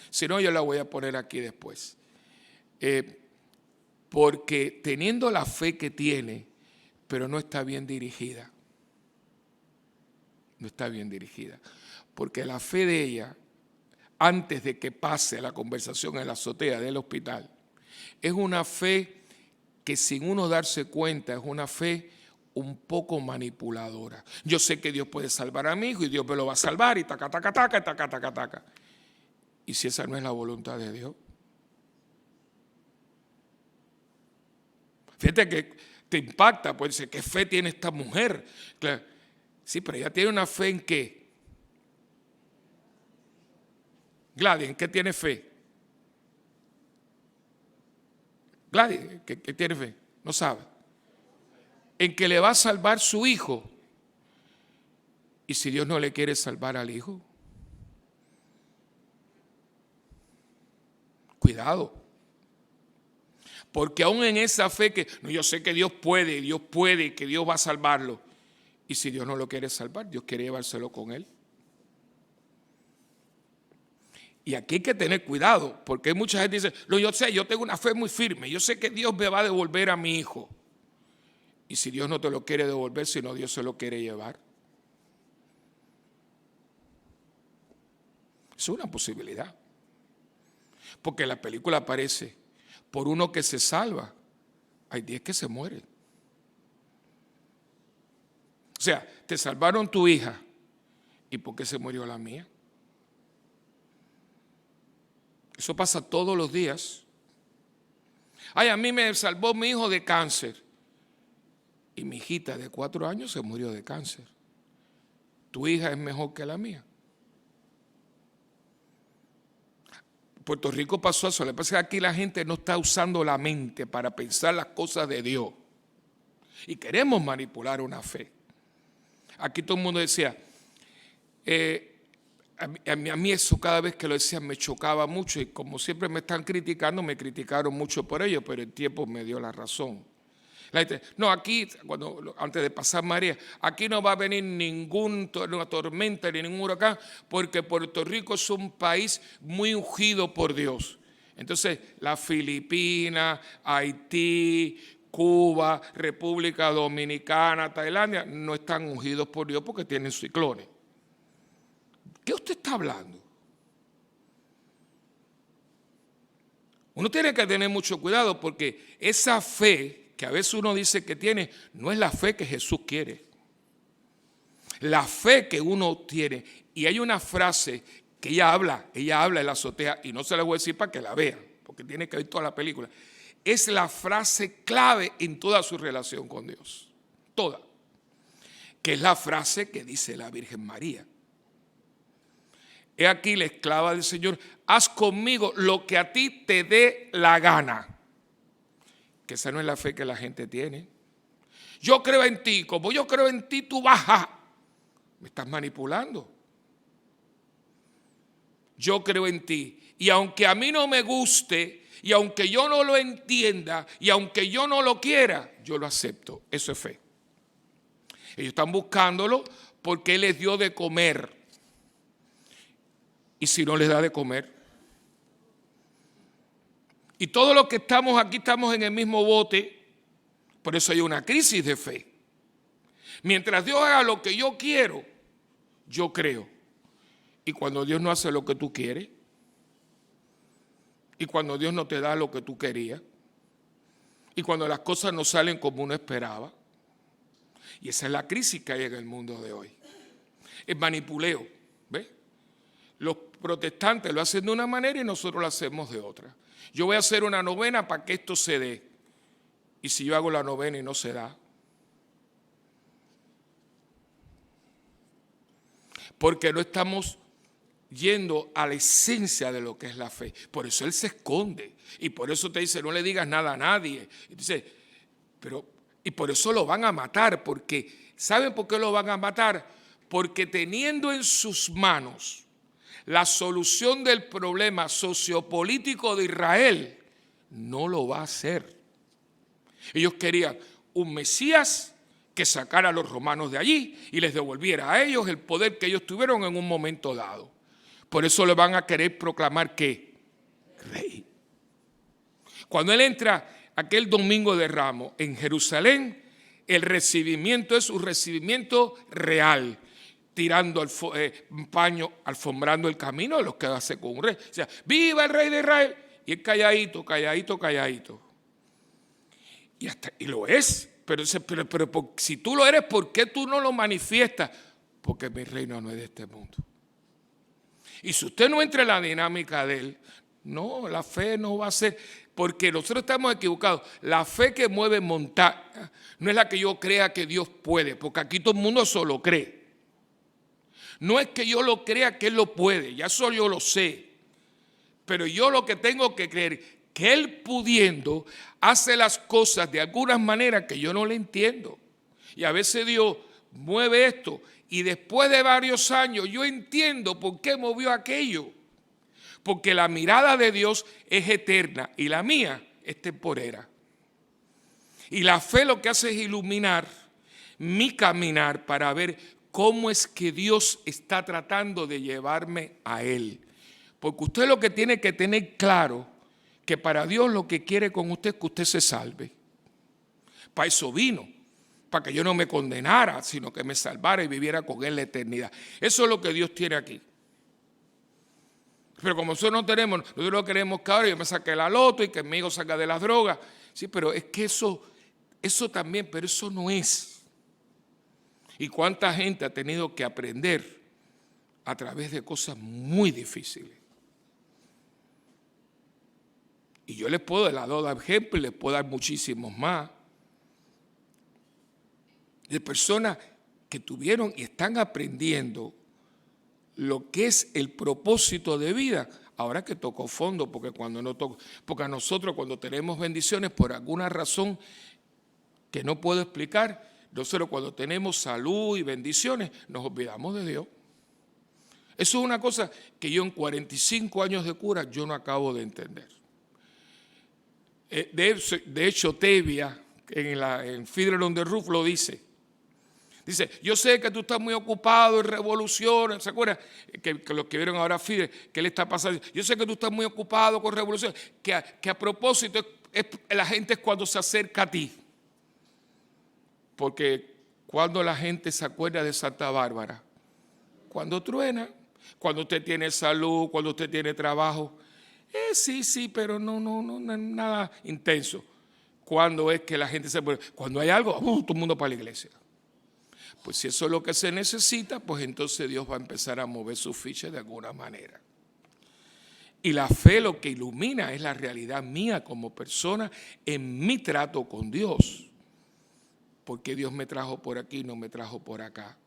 Si no, yo la voy a poner aquí después. Porque teniendo la fe que tiene, pero no está bien dirigida. No está bien dirigida. Porque la fe de ella, antes de que pase la conversación en la azotea del hospital, es una fe que sin uno darse cuenta, es una fe un poco manipuladora. Yo sé que Dios puede salvar a mi hijo y Dios me lo va a salvar y taca, taca, taca, taca, taca, taca. ¿Y si esa no es la voluntad de Dios? Fíjate que te impacta, pues dice, ¿qué fe tiene esta mujer? Claro. Sí, pero ella tiene una fe ¿en qué? Gladys, ¿en qué tiene fe? Gladys, ¿qué tiene fe? No sabe. En que le va a salvar su hijo. ¿Y si Dios no le quiere salvar al hijo? Cuidado. Porque aún en esa fe que, no, yo sé que Dios puede, que Dios va a salvarlo. ¿Y si Dios no lo quiere salvar? Dios quiere llevárselo con él. Y aquí hay que tener cuidado, porque hay mucha gente que dice, no, yo sé, yo tengo una fe muy firme, yo sé que Dios me va a devolver a mi hijo. Y si Dios no te lo quiere devolver, sino Dios se lo quiere llevar. Es una posibilidad. Porque en la película aparece, por uno que se salva, hay 10 que se mueren. O sea, te salvaron tu hija, ¿y por qué se murió la mía? Eso pasa todos los días. Ay, a mí me salvó mi hijo de cáncer. Y mi hijita de 4 años se murió de cáncer. Tu hija es mejor que la mía. Puerto Rico pasó eso. Le pasa que aquí la gente no está usando la mente para pensar las cosas de Dios. Y queremos manipular una fe. Aquí todo el mundo decía, a mí eso cada vez que lo decían me chocaba mucho. Y como siempre me están criticando, me criticaron mucho por ello, pero el tiempo me dio la razón. La gente, no, aquí, antes de pasar María, aquí no va a venir ninguna tormenta ni ningún huracán, porque Puerto Rico es un país muy ungido por Dios. Entonces, las Filipinas, Haití, Cuba, República Dominicana, Tailandia, no están ungidos por Dios porque tienen ciclones. ¿Qué usted está hablando? Uno tiene que tener mucho cuidado porque esa fe que a veces uno dice que tiene, no es la fe que Jesús quiere. La fe que uno tiene, y hay una frase que ella habla en la azotea, y no se la voy a decir para que la vean, porque tiene que ver toda la película. Es la frase clave en toda su relación con Dios. Toda. Que es la frase que dice la Virgen María. He aquí la esclava del Señor, haz conmigo lo que a ti te dé la gana. Que esa no es la fe que la gente tiene. Yo creo en ti, como yo creo en ti, tú baja. Me estás manipulando. Yo creo en ti. Y aunque a mí no me guste, y aunque yo no lo entienda, y aunque yo no lo quiera, yo lo acepto. Eso es fe. Ellos están buscándolo porque Él les dio de comer. Y si no les da de comer. Y todos los que estamos aquí estamos en el mismo bote. Por eso hay una crisis de fe. Mientras Dios haga lo que yo quiero, yo creo. Y cuando Dios no hace lo que tú quieres, y cuando Dios no te da lo que tú querías, y cuando las cosas no salen como uno esperaba, y esa es la crisis que hay en el mundo de hoy. El manipuleo, ¿ves? Los protestantes lo hacen de una manera y nosotros lo hacemos de otra. Yo voy a hacer una novena para que esto se dé. Y si yo hago la novena y no se da, porque no estamos yendo a la esencia de lo que es la fe. Por eso Él se esconde. Y por eso te dice, no le digas nada a nadie. Y dice, y por eso lo van a matar. Porque, ¿saben por qué lo van a matar? Porque teniendo en sus manos la solución del problema sociopolítico de Israel, no lo va a hacer. Ellos querían un Mesías que sacara a los romanos de allí y les devolviera a ellos el poder que ellos tuvieron en un momento dado. Por eso le van a querer proclamar ¿qué? Rey. Cuando Él entra aquel domingo de Ramos en Jerusalén, el recibimiento es un recibimiento real, tirando un paño, alfombrando el camino de los que hace con un rey. O sea, ¡viva el Rey de Israel! Y es calladito, calladito, calladito. Y lo es. Pero si tú lo eres, ¿por qué tú no lo manifiestas? Porque mi reino no es de este mundo. Y si usted no entra en la dinámica de Él, no, la fe no va a ser, porque nosotros estamos equivocados. La fe que mueve montaña no es la que yo crea que Dios puede, porque aquí todo el mundo solo cree. No es que yo lo crea que Él lo puede, ya eso yo lo sé. Pero yo lo que tengo que creer, que Él pudiendo, hace las cosas de algunas maneras que yo no le entiendo. Y a veces Dios mueve esto y después de varios años yo entiendo por qué movió aquello. Porque la mirada de Dios es eterna y la mía es temporera. Y la fe lo que hace es iluminar mi caminar para ver cómo es que Dios está tratando de llevarme a Él. Porque usted lo que tiene que tener claro, que para Dios lo que quiere con usted es que usted se salve. Para eso vino, para que yo no me condenara, sino que me salvara y viviera con Él la eternidad. Eso es lo que Dios tiene aquí. Pero como nosotros no tenemos, nosotros queremos que ahora yo me saque la loto y que mi hijo salga de las drogas. Sí, pero es que eso también, pero eso no es. Y cuánta gente ha tenido que aprender a través de cosas muy difíciles. Y yo les puedo dar ejemplos, les puedo dar muchísimos más. De personas que tuvieron y están aprendiendo lo que es el propósito de vida, ahora que tocó fondo, porque porque a nosotros cuando tenemos bendiciones por alguna razón que no puedo explicar, nosotros cuando tenemos salud y bendiciones nos olvidamos de Dios. Eso es una cosa que yo en 45 años de cura yo no acabo de entender. De hecho, Tevia, en Fiddler on the Roof lo dice. Dice, yo sé que tú estás muy ocupado en revoluciones. ¿Se acuerdan? Que los que vieron ahora Fiddler, ¿qué le está pasando? Yo sé que tú estás muy ocupado con revoluciones. Que a propósito, la gente es cuando se acerca a ti. Porque cuando la gente se acuerda de Santa Bárbara, cuando truena, cuando usted tiene salud, cuando usted tiene trabajo. Sí, pero no, nada intenso. Cuando es que la gente se acuerda, cuando hay algo, todo el mundo para la iglesia. Pues si eso es lo que se necesita, pues entonces Dios va a empezar a mover sus fichas de alguna manera. Y la fe lo que ilumina es la realidad mía como persona en mi trato con Dios. ¿Por qué Dios me trajo por aquí y no me trajo por acá?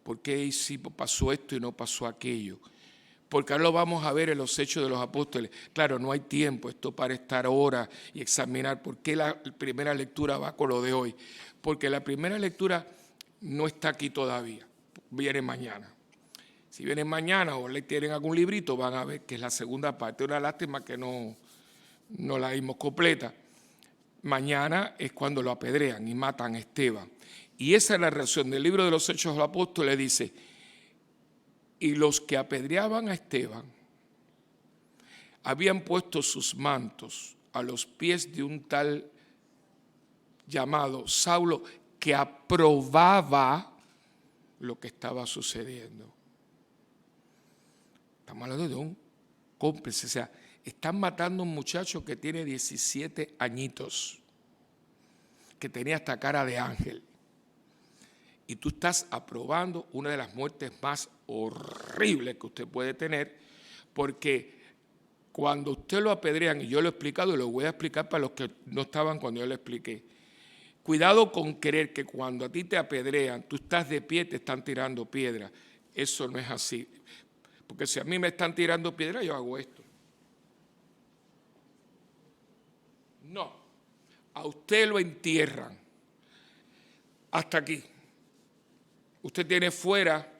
¿Por qué sí pasó esto y no pasó aquello? Porque ahora lo vamos a ver en los Hechos de los Apóstoles. Claro, no hay tiempo esto para estar ahora y examinar por qué la primera lectura va con lo de hoy. Porque la primera lectura no está aquí todavía, viene mañana. Si viene mañana o le tienen algún librito, van a ver que es la segunda parte. Una lástima que no la vimos completa. Mañana es cuando lo apedrean y matan a Esteban. Y esa es la reacción del libro de los Hechos de los Apóstoles, dice, y los que apedreaban a Esteban habían puesto sus mantos a los pies de un tal llamado Saulo, que aprobaba lo que estaba sucediendo. Estamos hablando de un cómplice, o sea, están matando a un muchacho que tiene 17 añitos, que tenía hasta cara de ángel. Y tú estás aprobando una de las muertes más horribles que usted puede tener, porque cuando usted lo apedrean, y yo lo he explicado y lo voy a explicar para los que no estaban cuando yo lo expliqué, cuidado con creer que cuando a ti te apedrean, tú estás de pie, te están tirando piedra. Eso no es así. Porque si a mí me están tirando piedra, yo hago esto. No, a usted lo entierran hasta aquí. Usted tiene fuera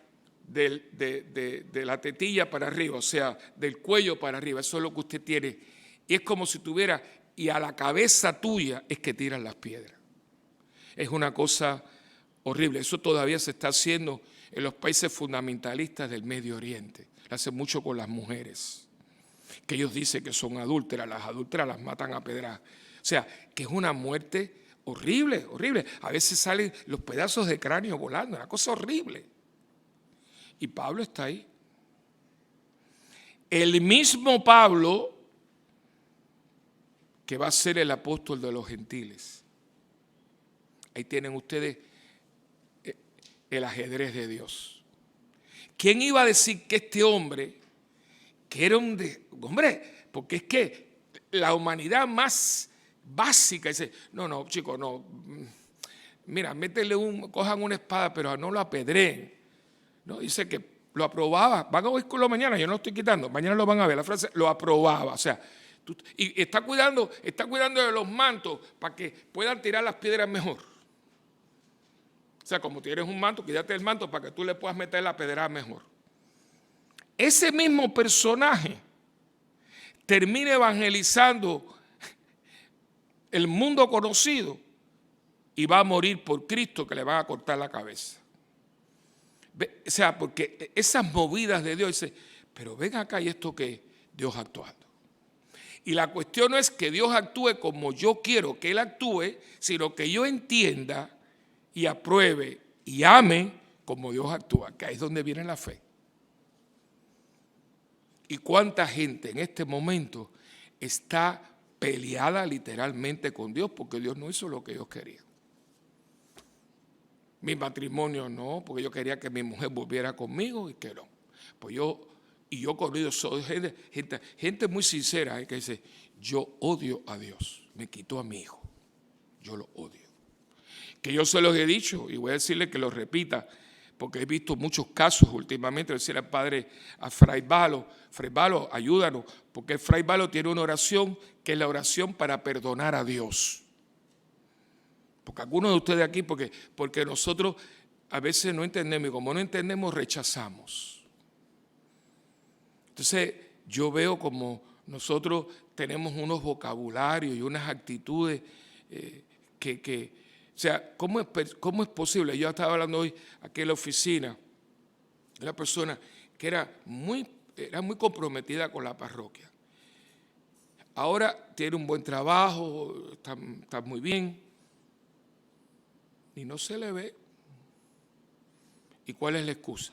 de la tetilla para arriba, o sea, del cuello para arriba. Eso es lo que usted tiene. Y es como si tuviera, y a la cabeza tuya es que tiran las piedras. Es una cosa horrible. Eso todavía se está haciendo en los países fundamentalistas del Medio Oriente. Lo hacen mucho con las mujeres, que ellos dicen que son adúlteras. Las adúlteras las matan a pedradas. O sea, que es una muerte horrible, horrible. A veces salen los pedazos de cráneo volando, una cosa horrible. Y Pablo está ahí. El mismo Pablo que va a ser el apóstol de los gentiles. Ahí tienen ustedes el ajedrez de Dios. ¿Quién iba a decir que este hombre, que era hombre, porque es que la humanidad más básica dice, no, chicos, no, mira, cojan una espada, pero no lo apedreen. No, dice que lo aprobaba. Van a oírlo mañana, yo no lo estoy quitando, mañana lo van a ver, la frase lo aprobaba, o sea, y está cuidando de los mantos para que puedan tirar las piedras mejor. O sea, como tienes un manto, cuídate del manto para que tú le puedas meter la pedrada mejor. Ese mismo personaje termina evangelizando el mundo conocido y va a morir por Cristo, que le van a cortar la cabeza. O sea, porque esas movidas de Dios, dice, pero ven acá y esto que Dios actuando. Y la cuestión no es que Dios actúe como yo quiero que Él actúe, sino que yo entienda y apruebe y ame como Dios actúa, que ahí es donde viene la fe. ¿Y cuánta gente en este momento está peleada literalmente con Dios porque Dios no hizo lo que Dios quería? Mi matrimonio no, porque yo quería que mi mujer volviera conmigo y que no. Pues yo conmigo soy gente muy sincera que dice, yo odio a Dios, me quitó a mi hijo, yo lo odio. Que yo se los he dicho y voy a decirle que lo repita, porque he visto muchos casos últimamente, decir al padre, a Fray Valo, ayúdanos, porque Fray Valo tiene una oración que es la oración para perdonar a Dios. Porque algunos de ustedes aquí, porque nosotros a veces no entendemos, y como no entendemos, rechazamos. Entonces, yo veo como nosotros tenemos unos vocabularios y unas actitudes o sea, ¿cómo es posible? Yo estaba hablando hoy aquí en la oficina de una persona que era muy comprometida con la parroquia. Ahora tiene un buen trabajo, está muy bien, y no se le ve. ¿Y cuál es la excusa?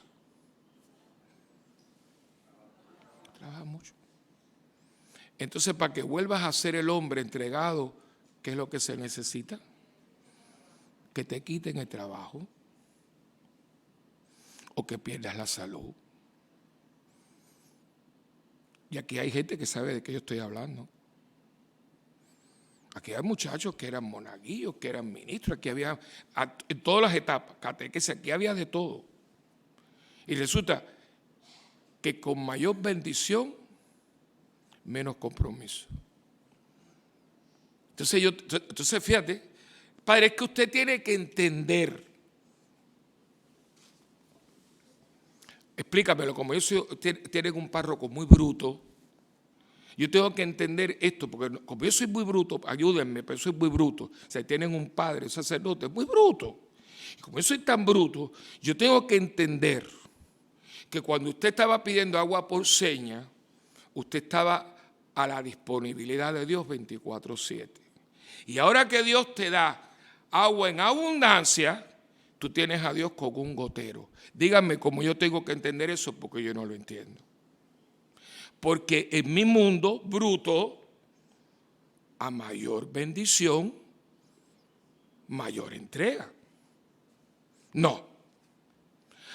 Trabaja mucho. Entonces, para que vuelvas a ser el hombre entregado, ¿qué es lo que se necesita? Que te quiten el trabajo o que pierdas la salud. Y aquí hay gente que sabe de qué yo estoy hablando. Aquí hay muchachos que eran monaguillos, que eran ministros, aquí había, en todas las etapas, catequesis, aquí había de todo. Y resulta que con mayor bendición, menos compromiso. Entonces fíjate, padre, es que usted tiene que entender. Explícamelo, como tienen un párroco muy bruto, yo tengo que entender esto, porque como yo soy muy bruto, ayúdenme, pero soy muy bruto. O sea, tienen un padre, un sacerdote, muy bruto. Y como yo soy tan bruto, yo tengo que entender que cuando usted estaba pidiendo agua por seña, usted estaba a la disponibilidad de Dios 24/7. Y ahora que Dios te da agua en abundancia, tú tienes a Dios con un gotero. Díganme cómo yo tengo que entender eso, porque yo no lo entiendo. Porque en mi mundo bruto, a mayor bendición, mayor entrega. No.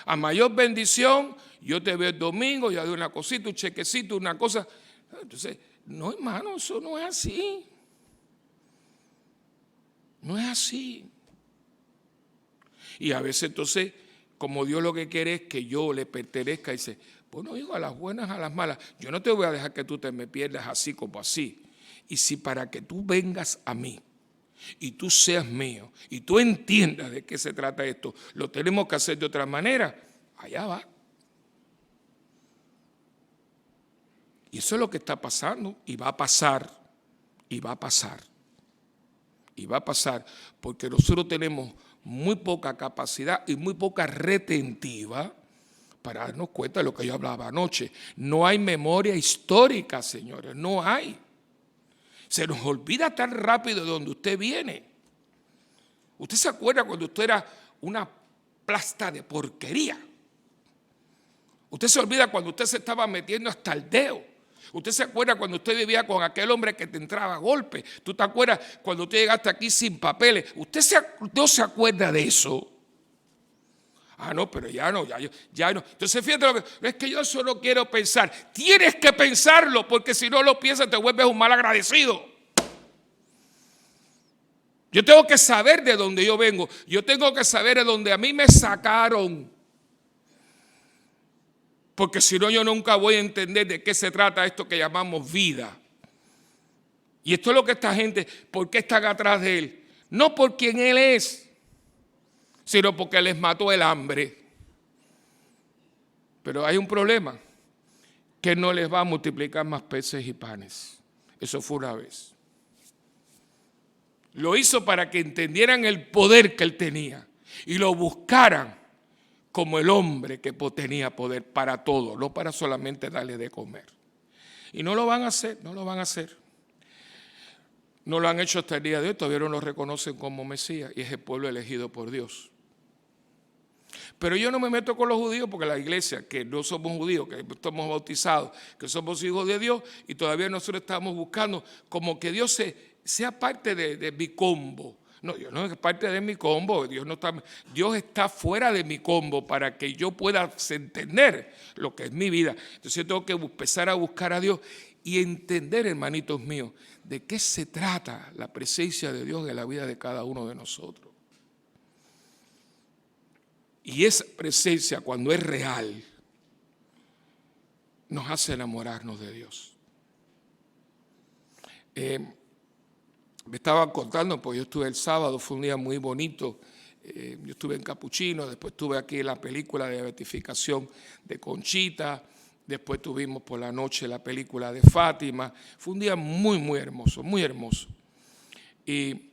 A mayor bendición, yo te veo el domingo, ya doy una cosita, un chequecito, una cosa. Entonces, no, hermano, eso no es así. No es así. Y a veces entonces, como Dios lo que quiere es que yo le pertenezca, dice, bueno, hijo, a las buenas, a las malas, yo no te voy a dejar que tú te me pierdas así como así. Y si para que tú vengas a mí y tú seas mío y tú entiendas de qué se trata esto, lo tenemos que hacer de otra manera, allá va. Y eso es lo que está pasando y va a pasar, y va a pasar, y va a pasar, porque nosotros tenemos muy poca capacidad y muy poca retentiva para darnos cuenta de lo que yo hablaba anoche. No hay memoria histórica, señores, no hay. Se nos olvida tan rápido de donde usted viene. ¿Usted se acuerda cuando usted era una plasta de porquería? Usted se olvida cuando usted se estaba metiendo hasta el dedo. Usted se acuerda cuando usted vivía con aquel hombre que te entraba a golpe. ¿Tú te acuerdas cuando usted llegaste aquí sin papeles? ¿Usted no se acuerda de eso? Ah, no, pero ya no. Entonces fíjate, es que yo eso no quiero pensar. Tienes que pensarlo, porque si no lo piensas te vuelves un mal agradecido. Yo tengo que saber de dónde yo vengo. Yo tengo que saber de dónde a mí me sacaron. Porque si no, yo nunca voy a entender de qué se trata esto que llamamos vida. Y esto es lo que esta gente, ¿por qué están atrás de él? No por quien él es, sino porque les mató el hambre. Pero hay un problema, que no les va a multiplicar más peces y panes. Eso fue una vez. Lo hizo para que entendieran el poder que él tenía y lo buscaran como el hombre que tenía poder para todo, no para solamente darle de comer. Y no lo van a hacer, no lo van a hacer. No lo han hecho hasta el día de hoy, todavía no lo reconocen como Mesías y es el pueblo elegido por Dios. Pero yo no me meto con los judíos porque la iglesia, que no somos judíos, que estamos bautizados, que somos hijos de Dios y todavía nosotros estamos buscando como que Dios sea parte de mi combo. No, Dios no es parte de mi combo, Dios está fuera de mi combo para que yo pueda entender lo que es mi vida. Entonces yo tengo que empezar a buscar a Dios y entender, hermanitos míos, de qué se trata la presencia de Dios en la vida de cada uno de nosotros. Y esa presencia, cuando es real, nos hace enamorarnos de Dios. Me estaban contando, pues yo estuve el sábado, fue un día muy bonito. Yo estuve en Capuchino, después estuve aquí en la película de beatificación de Conchita, después tuvimos por la noche la película de Fátima. Fue un día muy, muy hermoso, muy hermoso. Y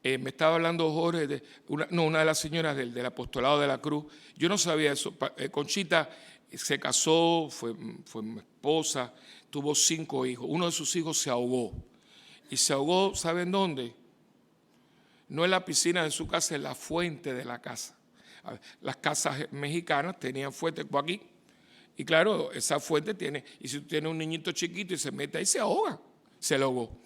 Me estaba hablando Jorge, una de las señoras del apostolado de la cruz. Yo no sabía eso. Conchita se casó, fue mi esposa, tuvo 5 hijos. Uno de sus hijos se ahogó. Y se ahogó, ¿saben dónde? No en la piscina de su casa, en la fuente de la casa. Las casas mexicanas tenían fuentes por aquí. Y claro, esa fuente tiene, y si tú tienes un niñito chiquito y se mete ahí, se ahoga, se le ahogó.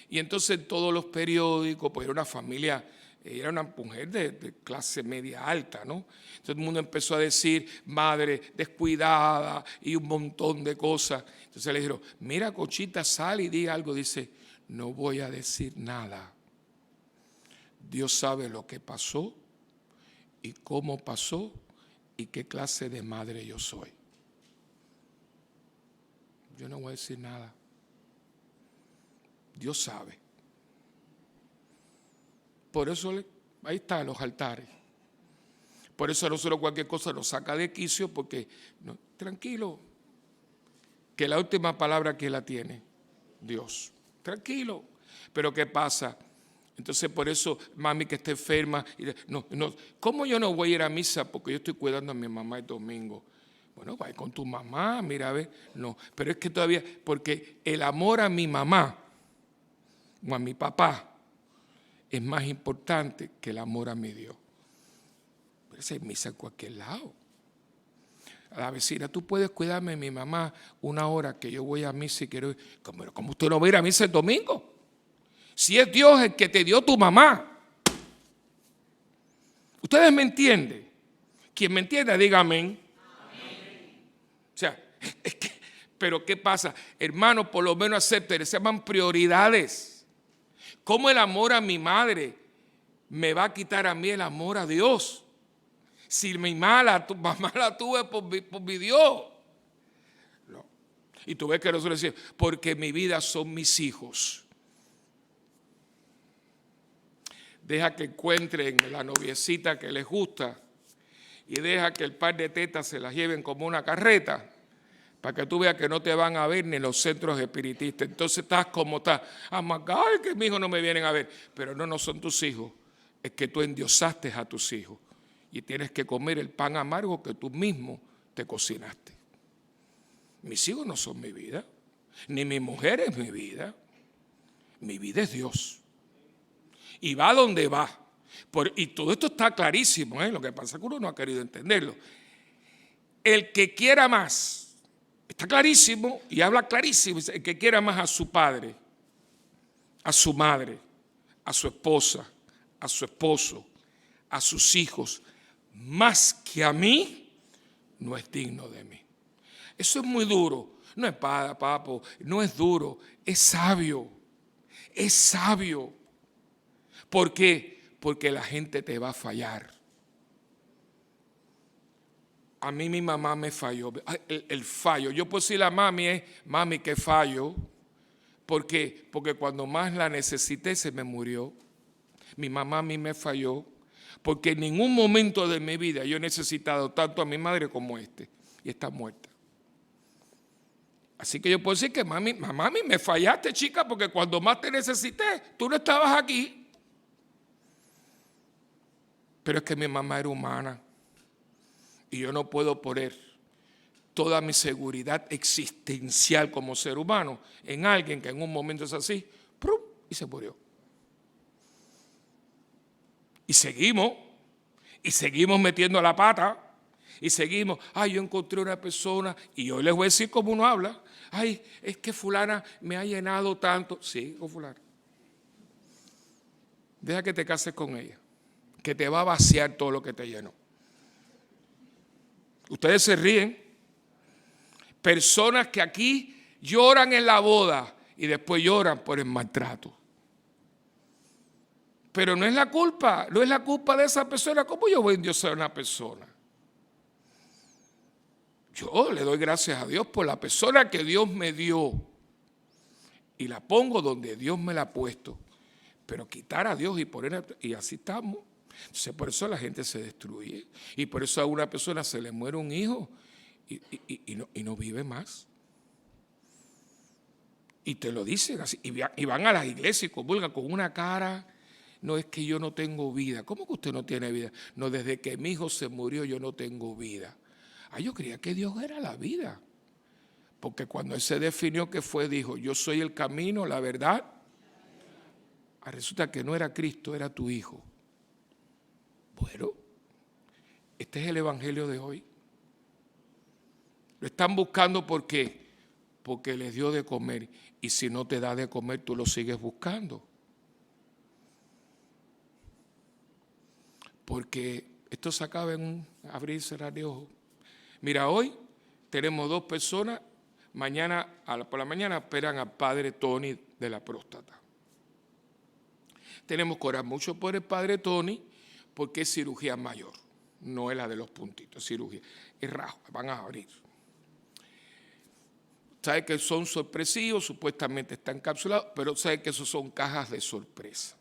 Y entonces todos los periódicos, pues era una familia, era una mujer de clase media alta, ¿no? Entonces el mundo empezó a decir, madre descuidada y un montón de cosas. Entonces le dijeron, mira Conchita, sal y di algo. Dice, no voy a decir nada. Dios sabe lo que pasó y cómo pasó y qué clase de madre yo soy. Yo no voy a decir nada. Dios sabe. Por eso ahí están los altares. Por eso a nosotros cualquier cosa nos saca de quicio, porque no, tranquilo, que la última palabra que la tiene Dios. Tranquilo. Pero ¿qué pasa? Entonces por eso mami que está enferma, ¿cómo yo no voy a ir a misa? Porque yo estoy cuidando a mi mamá el domingo. Bueno, vaya con tu mamá, mira, a ver. No, pero es que todavía, porque el amor a mi mamá o a mi papá es más importante que el amor a mi Dios. Pero esa es misa en cualquier lado. A la vecina, tú puedes cuidarme de mi mamá 1 hora que yo voy a misa y quiero ir. ¿Cómo usted no va a ir a misa el domingo? Si es Dios el que te dio tu mamá. ¿Ustedes me entienden? Quien me entienda, diga amén. O sea, pero ¿qué pasa? Hermano, por lo menos acepten, se llaman prioridades. ¿Cómo el amor a mi madre me va a quitar a mí el amor a Dios? Si mi mamá la tuve por mi Dios. No. Y tú ves que nosotros decimos, porque mi vida son mis hijos. Deja que encuentren la noviecita que les gusta y deja que el par de tetas se las lleven como una carreta para que tú veas que no te van a ver ni en los centros espiritistas. Entonces estás como estás. Ay, que mis hijos no me vienen a ver. Pero no son tus hijos. Es que tú endiosaste a tus hijos y tienes que comer el pan amargo que tú mismo te cocinaste. Mis hijos no son mi vida, ni mi mujer es mi vida. Mi vida es Dios. Y va donde va. Y todo esto está clarísimo, ¿eh? Lo que pasa es que uno no ha querido entenderlo. El que quiera más, está clarísimo y habla clarísimo, el que quiera más a su padre, a su madre, a su esposa, a su esposo, a sus hijos, más que a mí, no es digno de mí. Eso es muy duro. No es papo, no es duro, es sabio. Es sabio. ¿Por qué? Porque la gente te va a fallar. A mí mi mamá me falló. El fallo. Yo puedo decirle a mami, mami, que fallo. ¿Por qué? Porque cuando más la necesité se me murió. Mi mamá a mí me falló. Porque en ningún momento de mi vida yo he necesitado tanto a mi madre como este. Y está muerta. Así que yo puedo decir que mami, me fallaste, chica, porque cuando más te necesité, tú no estabas aquí. Pero es que mi mamá era humana y yo no puedo poner toda mi seguridad existencial como ser humano en alguien que en un momento es así, ¡prum!, y se murió. Y seguimos metiendo la pata y seguimos, yo encontré una persona y yo les voy a decir cómo uno habla, es que fulana me ha llenado tanto. Sí, con fulana. Deja que te cases con ella, que te va a vaciar todo lo que te llenó. Ustedes se ríen. Personas que aquí lloran en la boda y después lloran por el maltrato. Pero no es la culpa de esa persona. ¿Cómo yo voy a endiosar a una persona? Yo le doy gracias a Dios por la persona que Dios me dio y la pongo donde Dios me la ha puesto. Pero quitar a Dios y así estamos. Entonces por eso la gente se destruye y por eso a una persona se le muere un hijo y no vive más. Y te lo dicen así y van a las iglesias y comulgan con una cara. no, es que yo no tengo vida. ¿Cómo que usted no tiene vida? No, desde que mi hijo se murió yo no tengo vida. Yo creía que Dios era la vida. Porque cuando Él se definió que fue, dijo, yo soy el camino, la verdad. Resulta que no era Cristo, era tu hijo. Bueno, este es el evangelio de hoy. Lo están buscando porque les dio de comer. Y si no te da de comer, tú lo sigues buscando. Porque esto se acaba en un abrir y cerrar de ojos. Mira, hoy tenemos 2 personas, mañana por la mañana esperan al padre Tony de la próstata. Tenemos que orar mucho por el padre Tony porque es cirugía mayor, no es la de los puntitos, es cirugía, es rajo, van a abrir. Sabe que son sorpresivos, supuestamente están encapsulados, pero sabe que esos son cajas de sorpresa.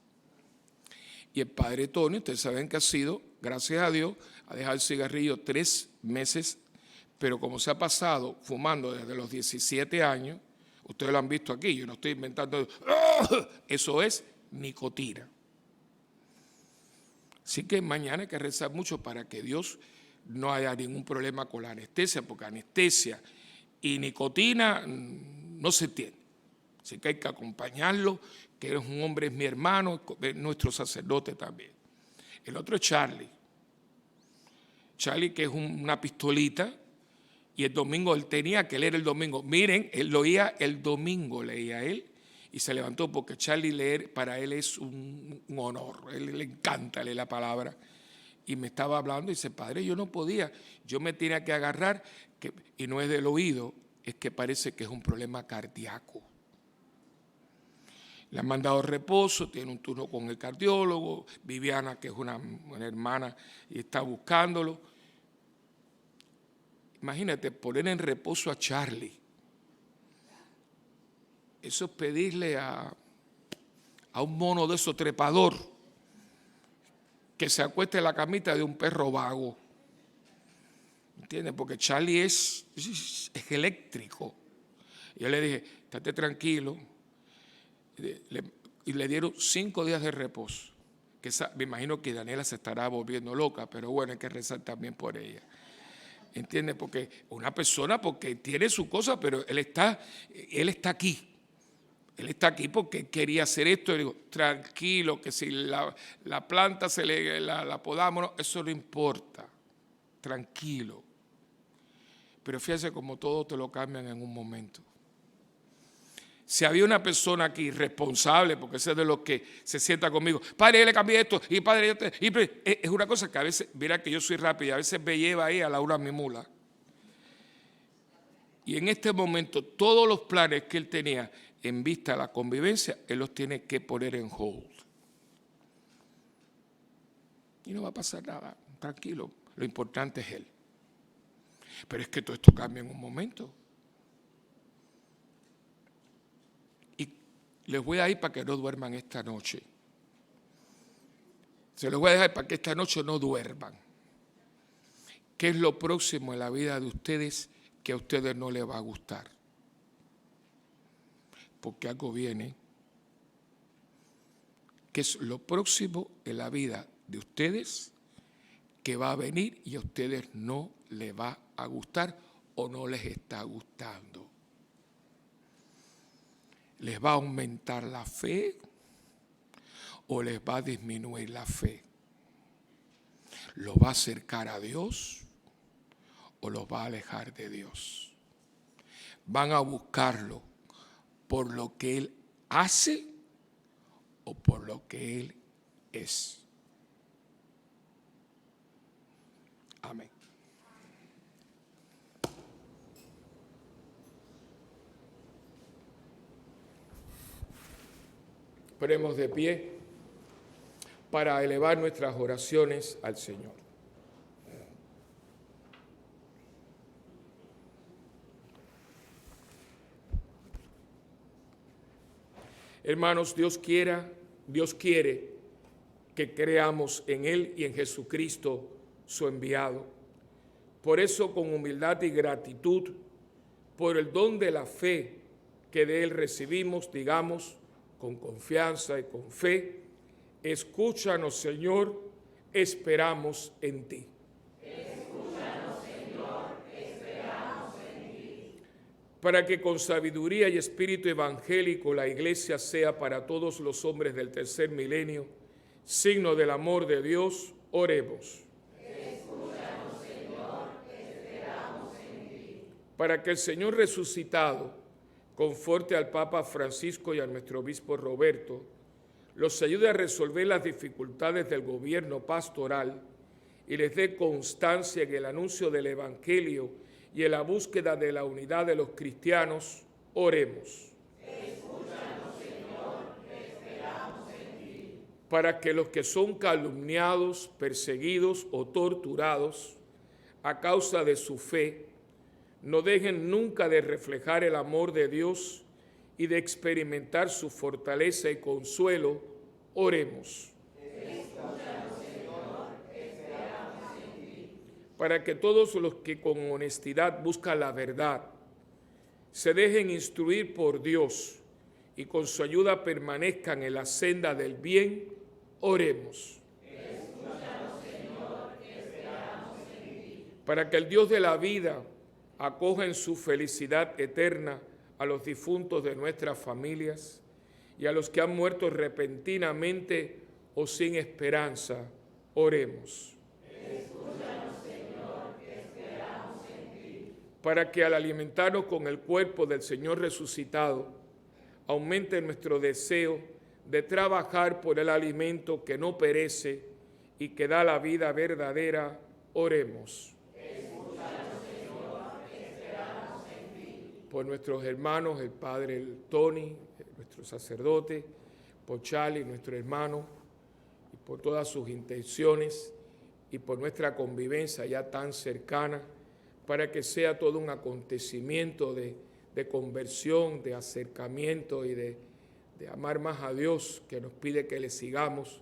Y el padre Tony, ustedes saben que ha sido, gracias a Dios, ha dejado el cigarrillo 3 meses, pero como se ha pasado fumando desde los 17 años, ustedes lo han visto aquí, yo no estoy inventando, eso es nicotina. Así que mañana hay que rezar mucho para que Dios no haya ningún problema con la anestesia, porque anestesia y nicotina no se entiende. Así que hay que acompañarlo, que es un hombre, es mi hermano, es nuestro sacerdote también. El otro es Charlie. Charlie, que es una pistolita, y el domingo él tenía que leer el domingo. Miren, él lo oía el domingo, leía él, y se levantó porque Charlie leer para él es un honor. Él le encanta leer la palabra. Y me estaba hablando y dice, padre, yo no podía, yo me tenía que agarrar, y no es del oído, es que parece que es un problema cardíaco. Le han mandado reposo, tiene un turno con el cardiólogo, Viviana, que es una hermana, y está buscándolo. Imagínate, poner en reposo a Charlie. Eso es pedirle a un mono de esos trepador que se acueste en la camita de un perro vago. ¿Entiendes? Porque Charlie es eléctrico. Y yo le dije, estate tranquilo. Y le dieron 5 días de reposo. Me imagino que Daniela se estará volviendo loca, pero bueno, hay que rezar también por ella. ¿Entiendes? Porque una persona, porque tiene su cosa, pero él está aquí. Él está aquí porque quería hacer esto. Y digo, tranquilo, que si la planta la podamos, no, eso no importa. Tranquilo. Pero fíjese como todo te lo cambian en un momento. Si había una persona aquí responsable, porque ese es de los que se sienta conmigo, padre, yo le cambié esto, y padre, es una cosa que a veces, mira que yo soy rápido, y a veces me lleva ahí a la hora mi mula. Y en este momento, todos los planes que él tenía en vista a la convivencia, él los tiene que poner en hold. Y no va a pasar nada, tranquilo, lo importante es él. Pero es que todo esto cambia en un momento. Les voy a ir para que no duerman esta noche. Se los voy a dejar para que esta noche no duerman. ¿Qué es lo próximo en la vida de ustedes que a ustedes no les va a gustar? Porque algo viene. ¿Qué es lo próximo en la vida de ustedes que va a venir y a ustedes no les va a gustar o no les está gustando? ¿Les va a aumentar la fe o les va a disminuir la fe? ¿Los va a acercar a Dios o los va a alejar de Dios? ¿Van a buscarlo por lo que Él hace o por lo que Él es? Amén. Ponemos de pie para elevar nuestras oraciones al Señor. Hermanos, Dios quiere que creamos en Él y en Jesucristo, su enviado. Por eso, con humildad y gratitud, por el don de la fe que de Él recibimos, digamos, con confianza y con fe, Escúchanos, Señor, esperamos en ti. Para que con sabiduría y espíritu evangélico la Iglesia sea para todos los hombres del tercer milenio signo del amor de Dios, oremos.
Escúchanos, Señor, esperamos en ti.
Para que el Señor resucitado conforte al Papa Francisco y a nuestro obispo Roberto, los ayude a resolver las dificultades del gobierno pastoral y les dé constancia en el anuncio del Evangelio y en la búsqueda de la unidad de los cristianos, oremos.
Escúchanos, Señor, esperamos en ti.
Para que los que son calumniados, perseguidos o torturados a causa de su fe, no dejen nunca de reflejar el amor de Dios y de experimentar su fortaleza y consuelo, oremos. Para que todos los que con honestidad buscan la verdad se dejen instruir por Dios y con su ayuda permanezcan en la senda del bien, oremos. Para que el Dios de la vida acoja en su felicidad eterna a los difuntos de nuestras familias y a los que han muerto repentinamente o sin esperanza, oremos. Para que al alimentarnos con el cuerpo del Señor resucitado, aumente nuestro deseo de trabajar por el alimento que no perece y que da la vida verdadera, oremos.
Escúchanos, Señor, esperamos en ti.
Por nuestros hermanos, el Padre Tony, nuestro sacerdote, por Charlie, nuestro hermano, y por todas sus intenciones, y por nuestra convivencia ya tan cercana, para que sea todo un acontecimiento de conversión, de acercamiento y de amar más a Dios, que nos pide que le sigamos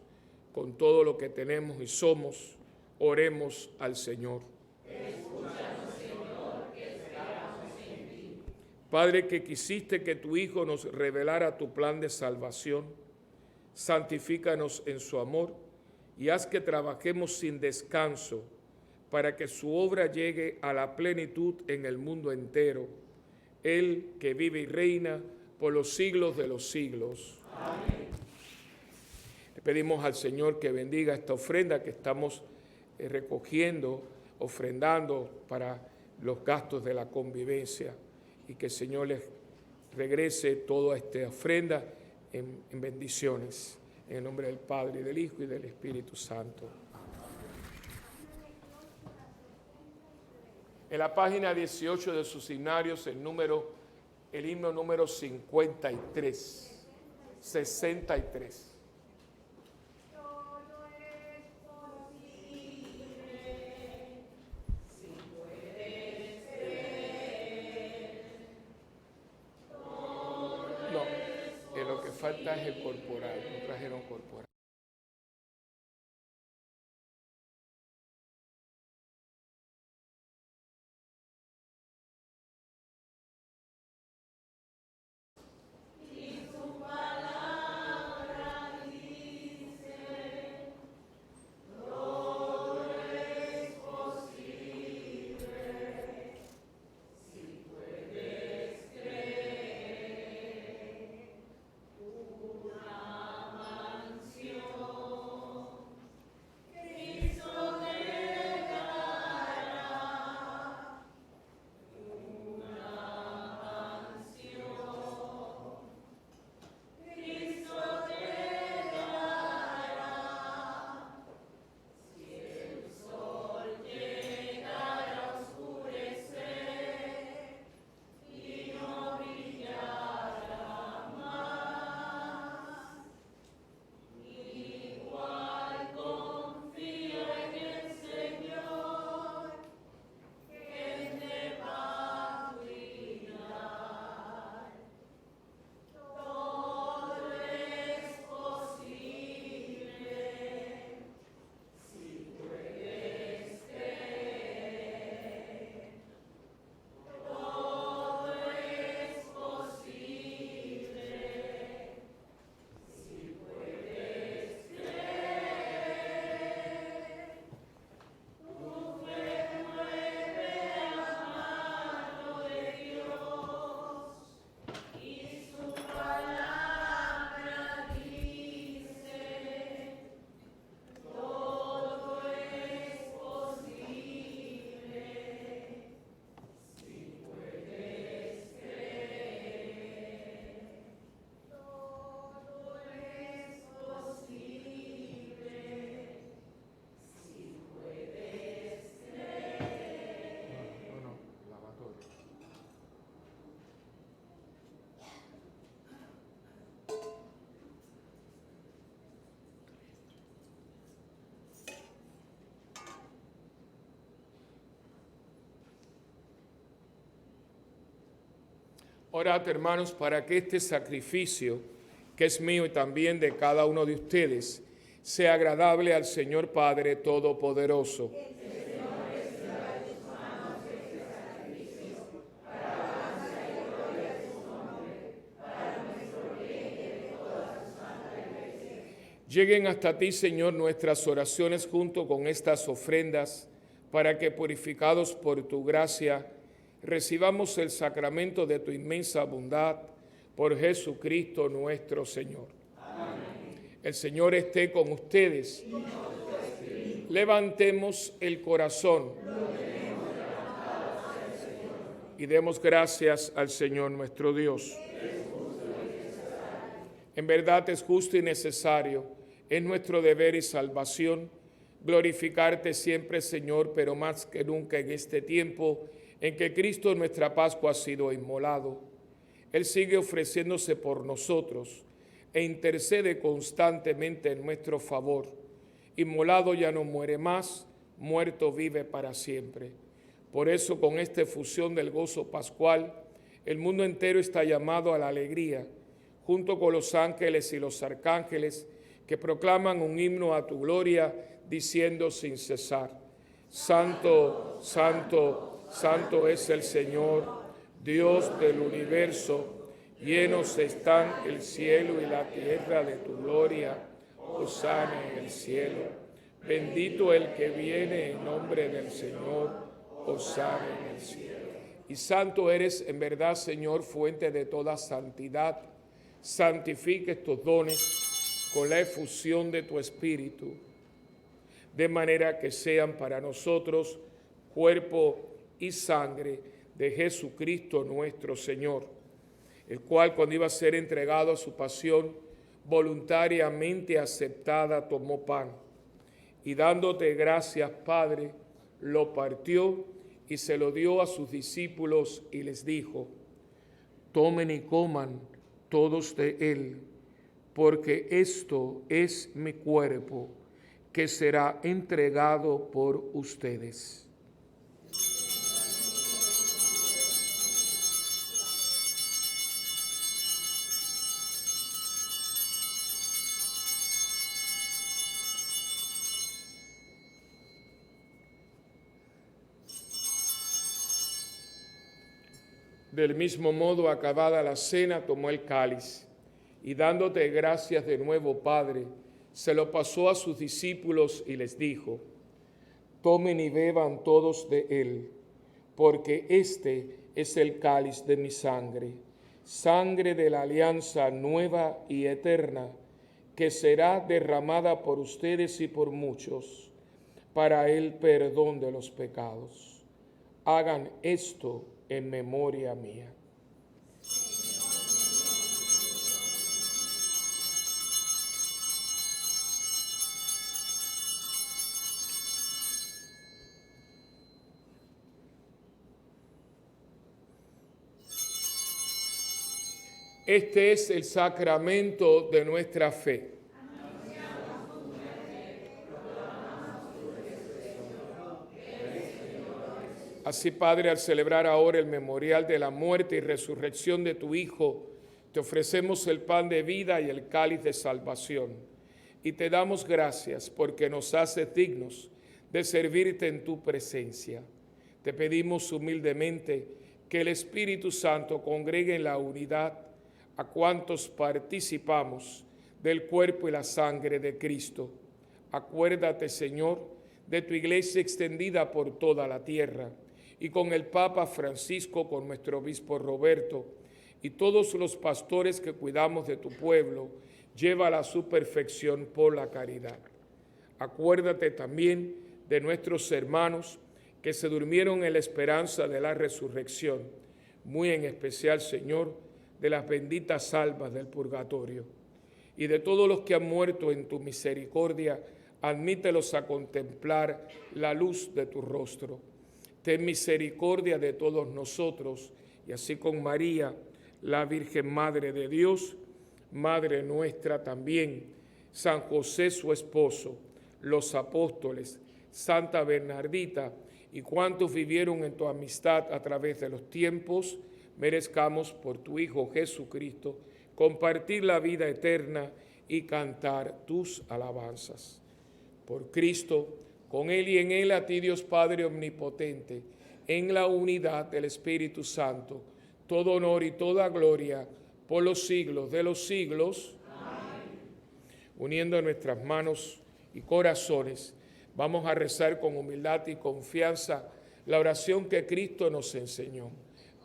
con todo lo que tenemos y somos. Oremos al Señor.
Escúchanos, Señor, que esperamos en ti.
Padre, que quisiste que tu Hijo nos revelara tu plan de salvación, santifícanos en su amor y haz que trabajemos sin descanso para que su obra llegue a la plenitud en el mundo entero. Él que vive y reina por los siglos de los siglos.
Amén.
Le pedimos al Señor que bendiga esta ofrenda que estamos recogiendo, ofrendando para los gastos de la convivencia, y que el Señor les regrese toda esta ofrenda en bendiciones. En el nombre del Padre, y del Hijo, y del Espíritu Santo. En la página 18 de sus himnarios, el himno número 53, 63. No, lo que falta es el corporal, no trajeron corporal. Orad, hermanos, para que este sacrificio, que es mío y también de cada uno de ustedes, sea agradable al Señor Padre Todopoderoso. Lleguen hasta ti, Señor, nuestras oraciones junto con estas ofrendas, para que, purificados por tu gracia, recibamos el sacramento de tu inmensa bondad, por Jesucristo nuestro Señor. Amén. El Señor esté con ustedes. Levantemos el corazón y demos gracias al Señor nuestro Dios. En verdad es justo y necesario, es nuestro deber y salvación, glorificarte siempre, Señor, pero más que nunca en este tiempo en que Cristo nuestra Pascua ha sido inmolado. Él sigue ofreciéndose por nosotros e intercede constantemente en nuestro favor. Inmolado ya no muere más, muerto vive para siempre. Por eso, con esta efusión del gozo pascual, el mundo entero está llamado a la alegría, junto con los ángeles y los arcángeles, que proclaman un himno a tu gloria, diciendo sin cesar: Santo, santo, santo es el Señor, Dios del universo. Llenos están el cielo y la tierra de tu gloria. Hosana en el cielo. Bendito el que viene en nombre del Señor. Hosana en el cielo. Y santo eres en verdad, Señor, fuente de toda santidad. Santifica estos dones con la efusión de tu Espíritu, de manera que sean para nosotros cuerpo y sangre de Jesucristo nuestro Señor, el cual, cuando iba a ser entregado a su pasión, voluntariamente aceptada, tomó pan, y dándote gracias, Padre, lo partió y se lo dio a sus discípulos y les dijo: tomen y coman todos de él, porque esto es mi cuerpo, que será entregado por ustedes. Del mismo modo, acabada la cena, tomó el cáliz y, dándote gracias de nuevo, Padre, se lo pasó a sus discípulos y les dijo: tomen y beban todos de él, porque este es el cáliz de mi sangre, sangre de la alianza nueva y eterna, que será derramada por ustedes y por muchos, para el perdón de los pecados. Hagan esto en memoria mía. Este es el sacramento de nuestra fe. Así, Padre, al celebrar ahora el memorial de la muerte y resurrección de tu Hijo, te ofrecemos el pan de vida y el cáliz de salvación. Y te damos gracias porque nos haces dignos de servirte en tu presencia. Te pedimos humildemente que el Espíritu Santo congregue en la unidad a cuantos participamos del cuerpo y la sangre de Cristo. Acuérdate, Señor, de tu iglesia extendida por toda la tierra, y con el Papa Francisco, con nuestro obispo Roberto, y todos los pastores que cuidamos de tu pueblo, llévala a su perfección por la caridad. Acuérdate también de nuestros hermanos que se durmieron en la esperanza de la resurrección, muy en especial, Señor, de las benditas almas del purgatorio, y de todos los que han muerto en tu misericordia, admítelos a contemplar la luz de tu rostro. Ten misericordia de todos nosotros, y así con María, la Virgen Madre de Dios, Madre nuestra también, San José su esposo, los apóstoles, Santa Bernardita y cuantos vivieron en tu amistad a través de los tiempos, merezcamos por tu Hijo Jesucristo compartir la vida eterna y cantar tus alabanzas. Por Cristo, con Él y en Él, a ti Dios Padre Omnipotente, en la unidad del Espíritu Santo, todo honor y toda gloria por los siglos de los siglos. Amén. Uniendo nuestras manos y corazones, vamos a rezar con humildad y confianza la oración que Cristo nos enseñó.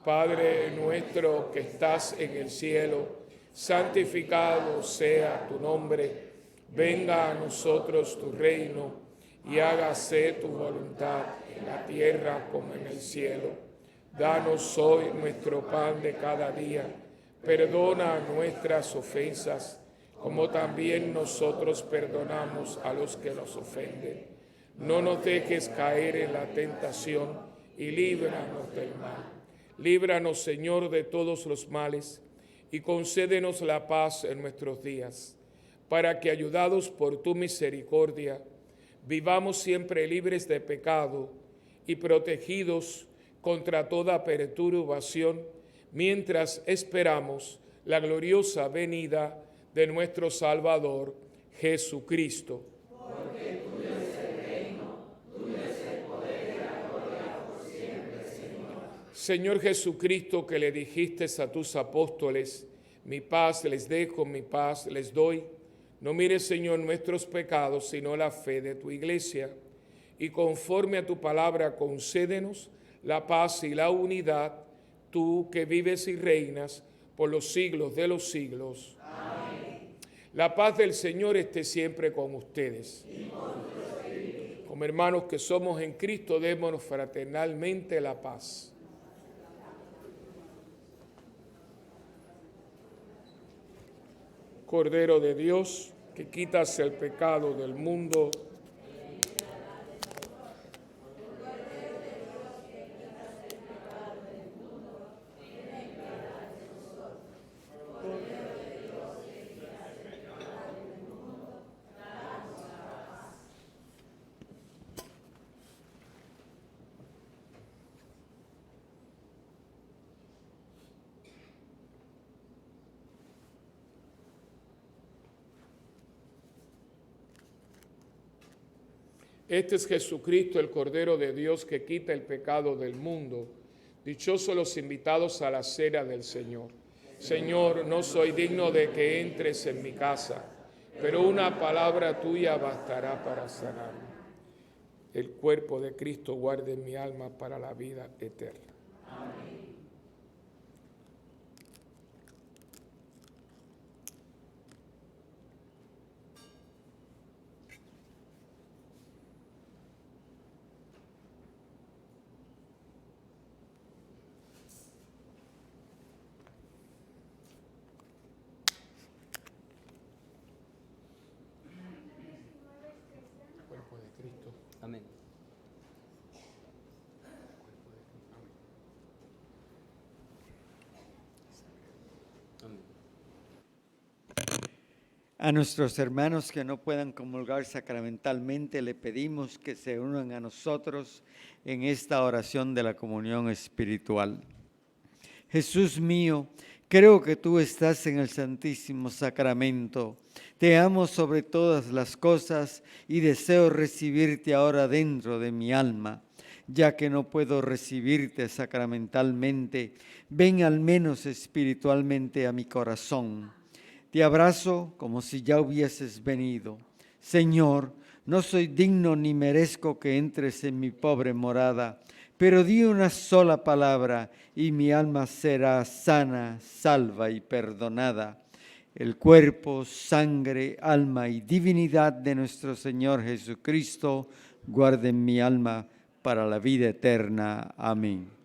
Padre nuestro que estás en el cielo, santificado sea tu nombre. Venga a nosotros tu reino y hágase tu voluntad en la tierra como en el cielo. Danos hoy nuestro pan de cada día. Perdona nuestras ofensas, como también nosotros perdonamos a los que nos ofenden. No nos dejes caer en la tentación y líbranos del mal. Líbranos, Señor, de todos los males y concédenos la paz en nuestros días, para que, ayudados por tu misericordia, vivamos siempre libres de pecado y protegidos contra toda perturbación, mientras esperamos la gloriosa venida de nuestro Salvador, Jesucristo. Porque tuyo es el reino, tuyo es el poder y la gloria por siempre, Señor. Señor Jesucristo, que le dijiste a tus apóstoles, mi paz les dejo, mi paz les doy. No mires, Señor, nuestros pecados, sino la fe de tu iglesia. Y conforme a tu palabra, concédenos la paz y la unidad, tú que vives y reinas por los siglos de los siglos. Amén. La paz del Señor esté siempre con ustedes. Y con tu espíritu. Como hermanos que somos en Cristo, démonos fraternalmente la paz. Cordero de Dios, que quitas el pecado del mundo, este es Jesucristo, el Cordero de Dios, que quita el pecado del mundo. Dichosos los invitados a la cena del Señor. Señor, no soy digno de que entres en mi casa, pero una palabra tuya bastará para sanarme. El cuerpo de Cristo guarde mi alma para la vida eterna. Amén.
Amén. Amén.
A nuestros hermanos que no puedan comulgar sacramentalmente, le pedimos que se unan a nosotros en esta oración de la comunión espiritual. Jesús mío, creo que tú estás en el Santísimo Sacramento. Te amo sobre todas las cosas y deseo recibirte ahora dentro de mi alma. Ya que no puedo recibirte sacramentalmente, ven al menos espiritualmente a mi corazón. Te abrazo como si ya hubieses venido. Señor, no soy digno ni merezco que entres en mi pobre morada, pero di una sola palabra y mi alma será sana, salva y perdonada. El cuerpo, sangre, alma y divinidad de nuestro Señor Jesucristo guarden mi alma para la vida eterna. Amén.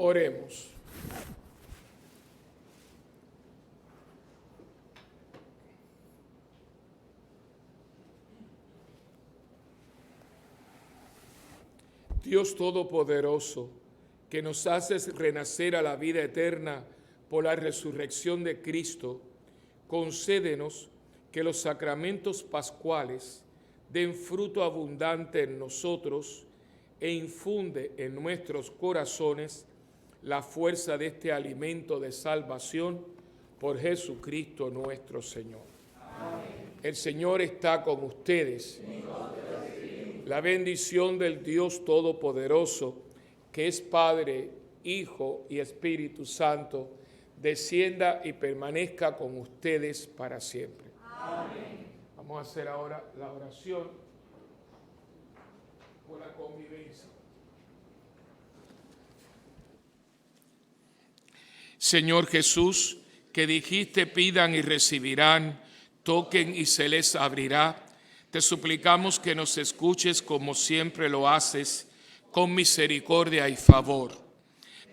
Oremos. Dios Todopoderoso, que nos haces renacer a la vida eterna por la resurrección de Cristo, concédenos que los sacramentos pascuales den fruto abundante en nosotros e infunde en nuestros corazones la fuerza de este alimento de salvación por Jesucristo nuestro Señor. Amén. El Señor está con ustedes. La bendición del Dios Todopoderoso, que es Padre, Hijo y Espíritu Santo, descienda y permanezca con ustedes para siempre. Amén. Vamos a hacer ahora la oración por la convivencia. Señor Jesús, que dijiste pidan y recibirán, toquen y se les abrirá, te suplicamos que nos escuches como siempre lo haces, con misericordia y favor.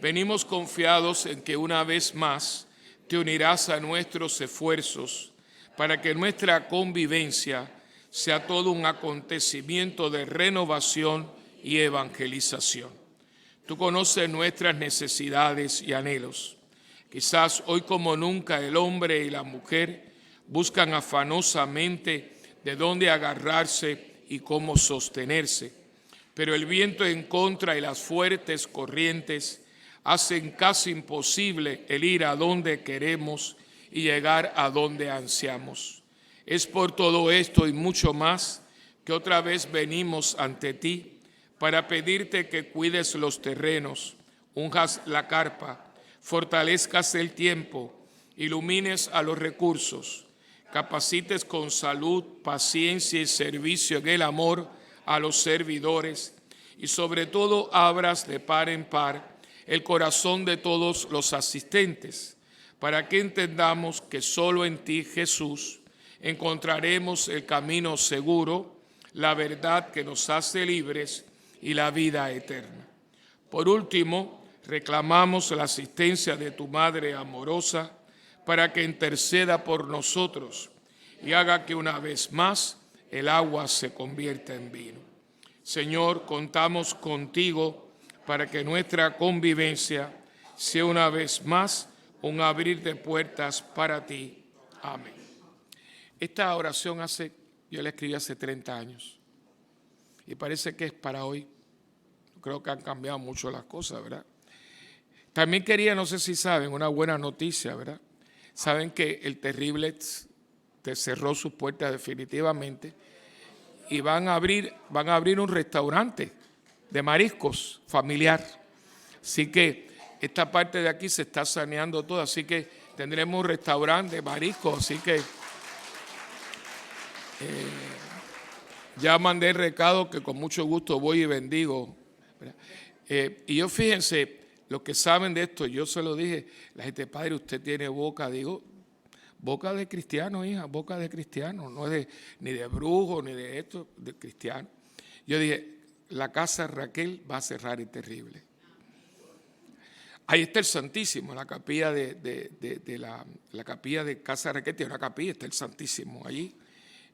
Venimos confiados en que una vez más te unirás a nuestros esfuerzos para que nuestra convivencia sea todo un acontecimiento de renovación y evangelización. Tú conoces nuestras necesidades y anhelos. Quizás hoy como nunca el hombre y la mujer buscan afanosamente de dónde agarrarse y cómo sostenerse, pero el viento en contra y las fuertes corrientes hacen casi imposible el ir a donde queremos y llegar a donde ansiamos. Es por todo esto y mucho más que otra vez venimos ante ti para pedirte que cuides los terrenos, unjas la carpa, fortalezcas el tiempo, ilumines a los recursos, capacites con salud, paciencia y servicio en el amor a los servidores y sobre todo abras de par en par el corazón de todos los asistentes para que entendamos que solo en ti, Jesús, encontraremos el camino seguro, la verdad que nos hace libres y la vida eterna. Por último, reclamamos la asistencia de tu Madre amorosa para que interceda por nosotros y haga que una vez más el agua se convierta en vino. Señor, contamos contigo para que nuestra convivencia sea una vez más un abrir de puertas para ti. Amén. Esta oración yo la escribí hace 30 años y parece que es para hoy. Creo que han cambiado mucho las cosas, ¿verdad? También quería, no sé si saben, una buena noticia, ¿verdad? Saben que el Terrible te cerró sus puertas definitivamente y van a abrir un restaurante de mariscos familiar. Así que esta parte de aquí se está saneando todo, así que tendremos un restaurante de mariscos, así que ya mandé el recado que con mucho gusto voy y bendigo. Y yo fíjense, los que saben de esto, yo se lo dije, la gente, padre, usted tiene boca, digo, boca de cristiano, hija, boca de cristiano, no es ni de brujo, ni de esto, de cristiano. Yo dije, la casa Raquel va a cerrar el Terrible. Ahí está el Santísimo, la capilla la capilla de Casa Raquel, tiene una capilla, está el Santísimo allí.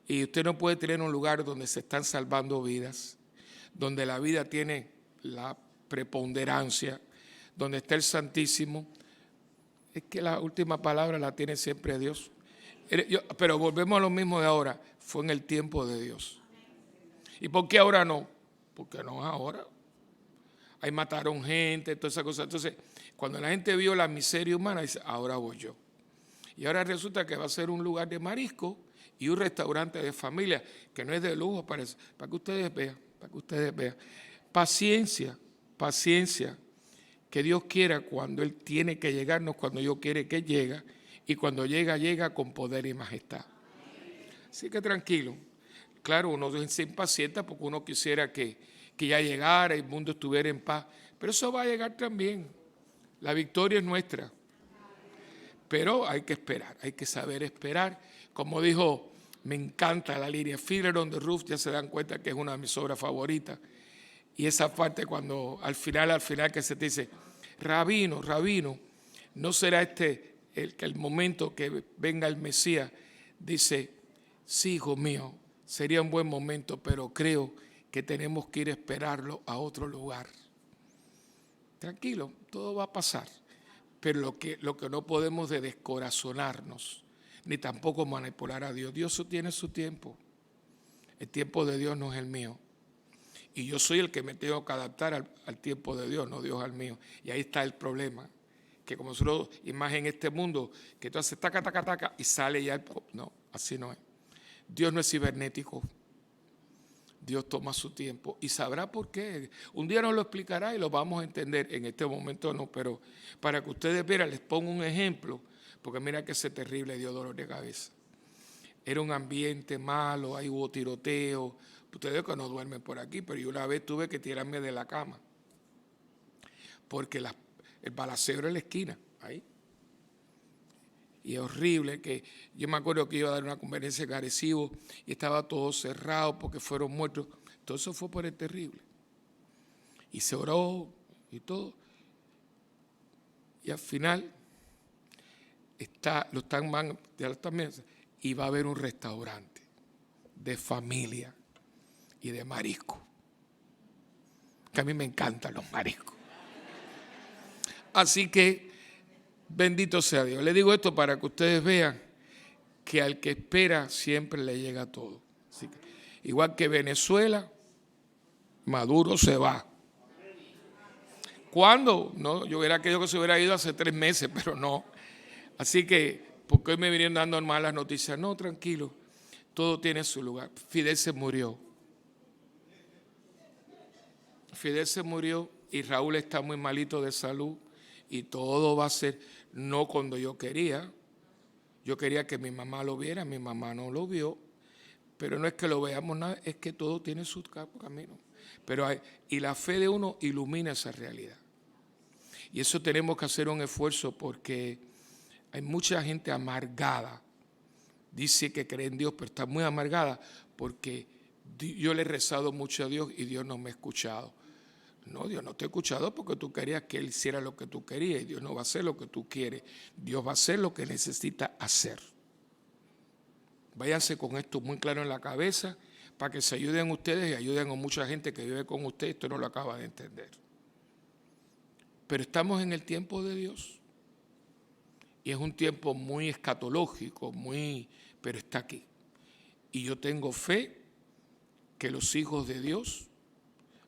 Y usted no puede tener un lugar donde se están salvando vidas, donde la vida tiene la preponderancia, donde está el Santísimo. Es que la última palabra la tiene siempre Dios. Pero volvemos a lo mismo de ahora, fue en el tiempo de Dios. ¿Y por qué ahora no? Porque no es ahora. Ahí mataron gente, toda esa cosa. Entonces, cuando la gente vio la miseria humana, dice, ahora voy yo. Y ahora resulta que va a ser un lugar de marisco y un restaurante de familia, que no es de lujo, para que ustedes vean. Paciencia, paciencia, que Dios quiera cuando Él tiene que llegarnos, cuando Dios quiere que llegue, y cuando llega, llega con poder y majestad. Así que tranquilo. Claro, uno se impacienta porque uno quisiera que ya llegara, el mundo estuviera en paz, pero eso va a llegar también. La victoria es nuestra. Pero hay que esperar, hay que saber esperar. Como dijo, me encanta la línea Fiddler on the Roof, ya se dan cuenta que es una de mis obras favoritas. Y esa parte cuando al final que se te dice, rabino, ¿no será este el momento que venga el Mesías? Dice, sí, hijo mío, sería un buen momento, pero creo que tenemos que ir a esperarlo a otro lugar. Tranquilo, todo va a pasar, pero lo que no podemos de descorazonarnos, ni tampoco manipular a Dios. Dios tiene su tiempo. El tiempo de Dios no es el mío. Y yo soy el que me tengo que adaptar al tiempo de Dios, no Dios al mío. Y ahí está el problema. Que como nosotros, y más en este mundo, que tú haces taca, taca, taca, y sale ya no, así no es. Dios no es cibernético. Dios toma su tiempo y sabrá por qué. Un día nos lo explicará y lo vamos a entender. En este momento no, pero para que ustedes vean, les pongo un ejemplo, porque mira que ese terrible dio dolor de cabeza. Era un ambiente malo, ahí hubo tiroteo. Ustedes que no duermen por aquí, pero yo una vez tuve que tirarme de la cama, porque el balacero en la esquina, ahí. Y es horrible que yo me acuerdo que iba a dar una conferencia en Arecibo y estaba todo cerrado porque fueron muertos. Todo eso fue por el terrible. Y se oró y todo. Y al final y va a haber un restaurante de familia y de marisco. Que a mí me encantan los mariscos. Así que bendito sea Dios. Le digo esto para que ustedes vean que al que espera siempre le llega todo. Así que, igual que Venezuela, Maduro se va. ¿Cuándo? No, yo hubiera querido que se hubiera ido hace 3 meses, pero no. Así que, porque hoy me vinieron dando malas noticias. No, tranquilo, todo tiene su lugar. Fidel se murió. Fidel se murió y Raúl está muy malito de salud y todo va a ser no cuando yo quería. Yo quería que mi mamá lo viera, mi mamá no lo vio, pero no es que lo veamos nada, es que todo tiene su camino. Y la fe de uno ilumina esa realidad. Y eso tenemos que hacer un esfuerzo porque hay mucha gente amargada. Dice que cree en Dios, pero está muy amargada porque yo le he rezado mucho a Dios y Dios no me ha escuchado. No, Dios no te ha escuchado porque tú querías que Él hiciera lo que tú querías y Dios no va a hacer lo que tú quieres. Dios va a hacer lo que necesita hacer. Váyanse con esto muy claro en la cabeza para que se ayuden ustedes y ayuden a mucha gente que vive con ustedes. Esto no lo acaba de entender. Pero estamos en el tiempo de Dios y es un tiempo muy escatológico, pero está aquí. Y yo tengo fe que los hijos de Dios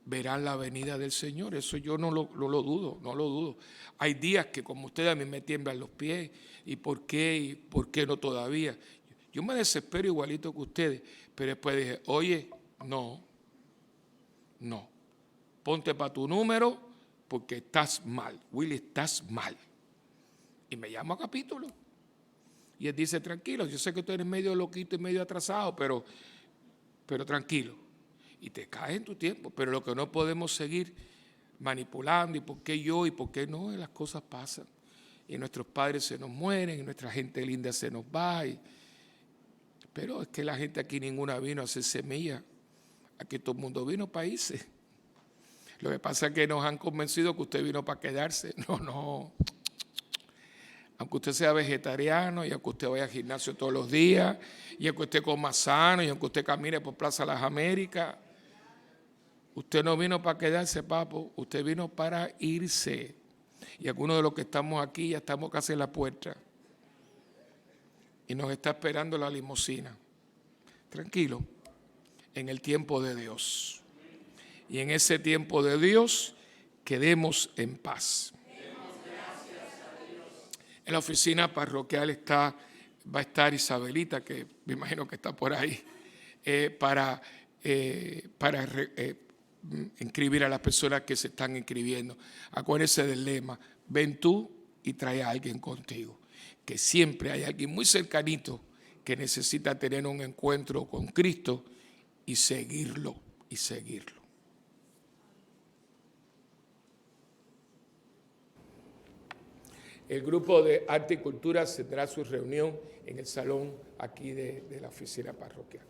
verán la venida del Señor. Eso yo no lo dudo. Hay días que como ustedes a mí me tiemblan los pies. ¿Y por qué no todavía? Yo me desespero igualito que ustedes, pero después dije, oye, no, ponte para tu número porque estás mal, Willy, estás mal. Y me llamo a capítulo. Y él dice, tranquilo, yo sé que tú eres medio loquito y medio atrasado, pero tranquilo. Y te caes en tu tiempo, pero lo que no podemos seguir manipulando y por qué yo y por qué no, las cosas pasan. Y nuestros padres se nos mueren y nuestra gente linda se nos va. Pero es que la gente aquí ninguna vino a hacer semilla. Aquí todo el mundo vino para irse. Lo que pasa es que nos han convencido que usted vino para quedarse. No. Aunque usted sea vegetariano y aunque usted vaya al gimnasio todos los días y aunque usted coma sano y aunque usted camine por Plaza Las Américas, usted no vino para quedarse, papo. Usted vino para irse. Y algunos de los que estamos aquí ya estamos casi en la puerta. Y nos está esperando la limusina. Tranquilo, en el tiempo de Dios. Y en ese tiempo de Dios, quedemos en paz. En la oficina parroquial va a estar Isabelita, que me imagino que está por ahí, para inscribir a las personas que se están inscribiendo. Acuérdense del lema, ven tú y trae a alguien contigo. Que siempre hay alguien muy cercanito que necesita tener un encuentro con Cristo y seguirlo. El grupo de Arte y Cultura tendrá su reunión en el salón aquí de la oficina parroquial.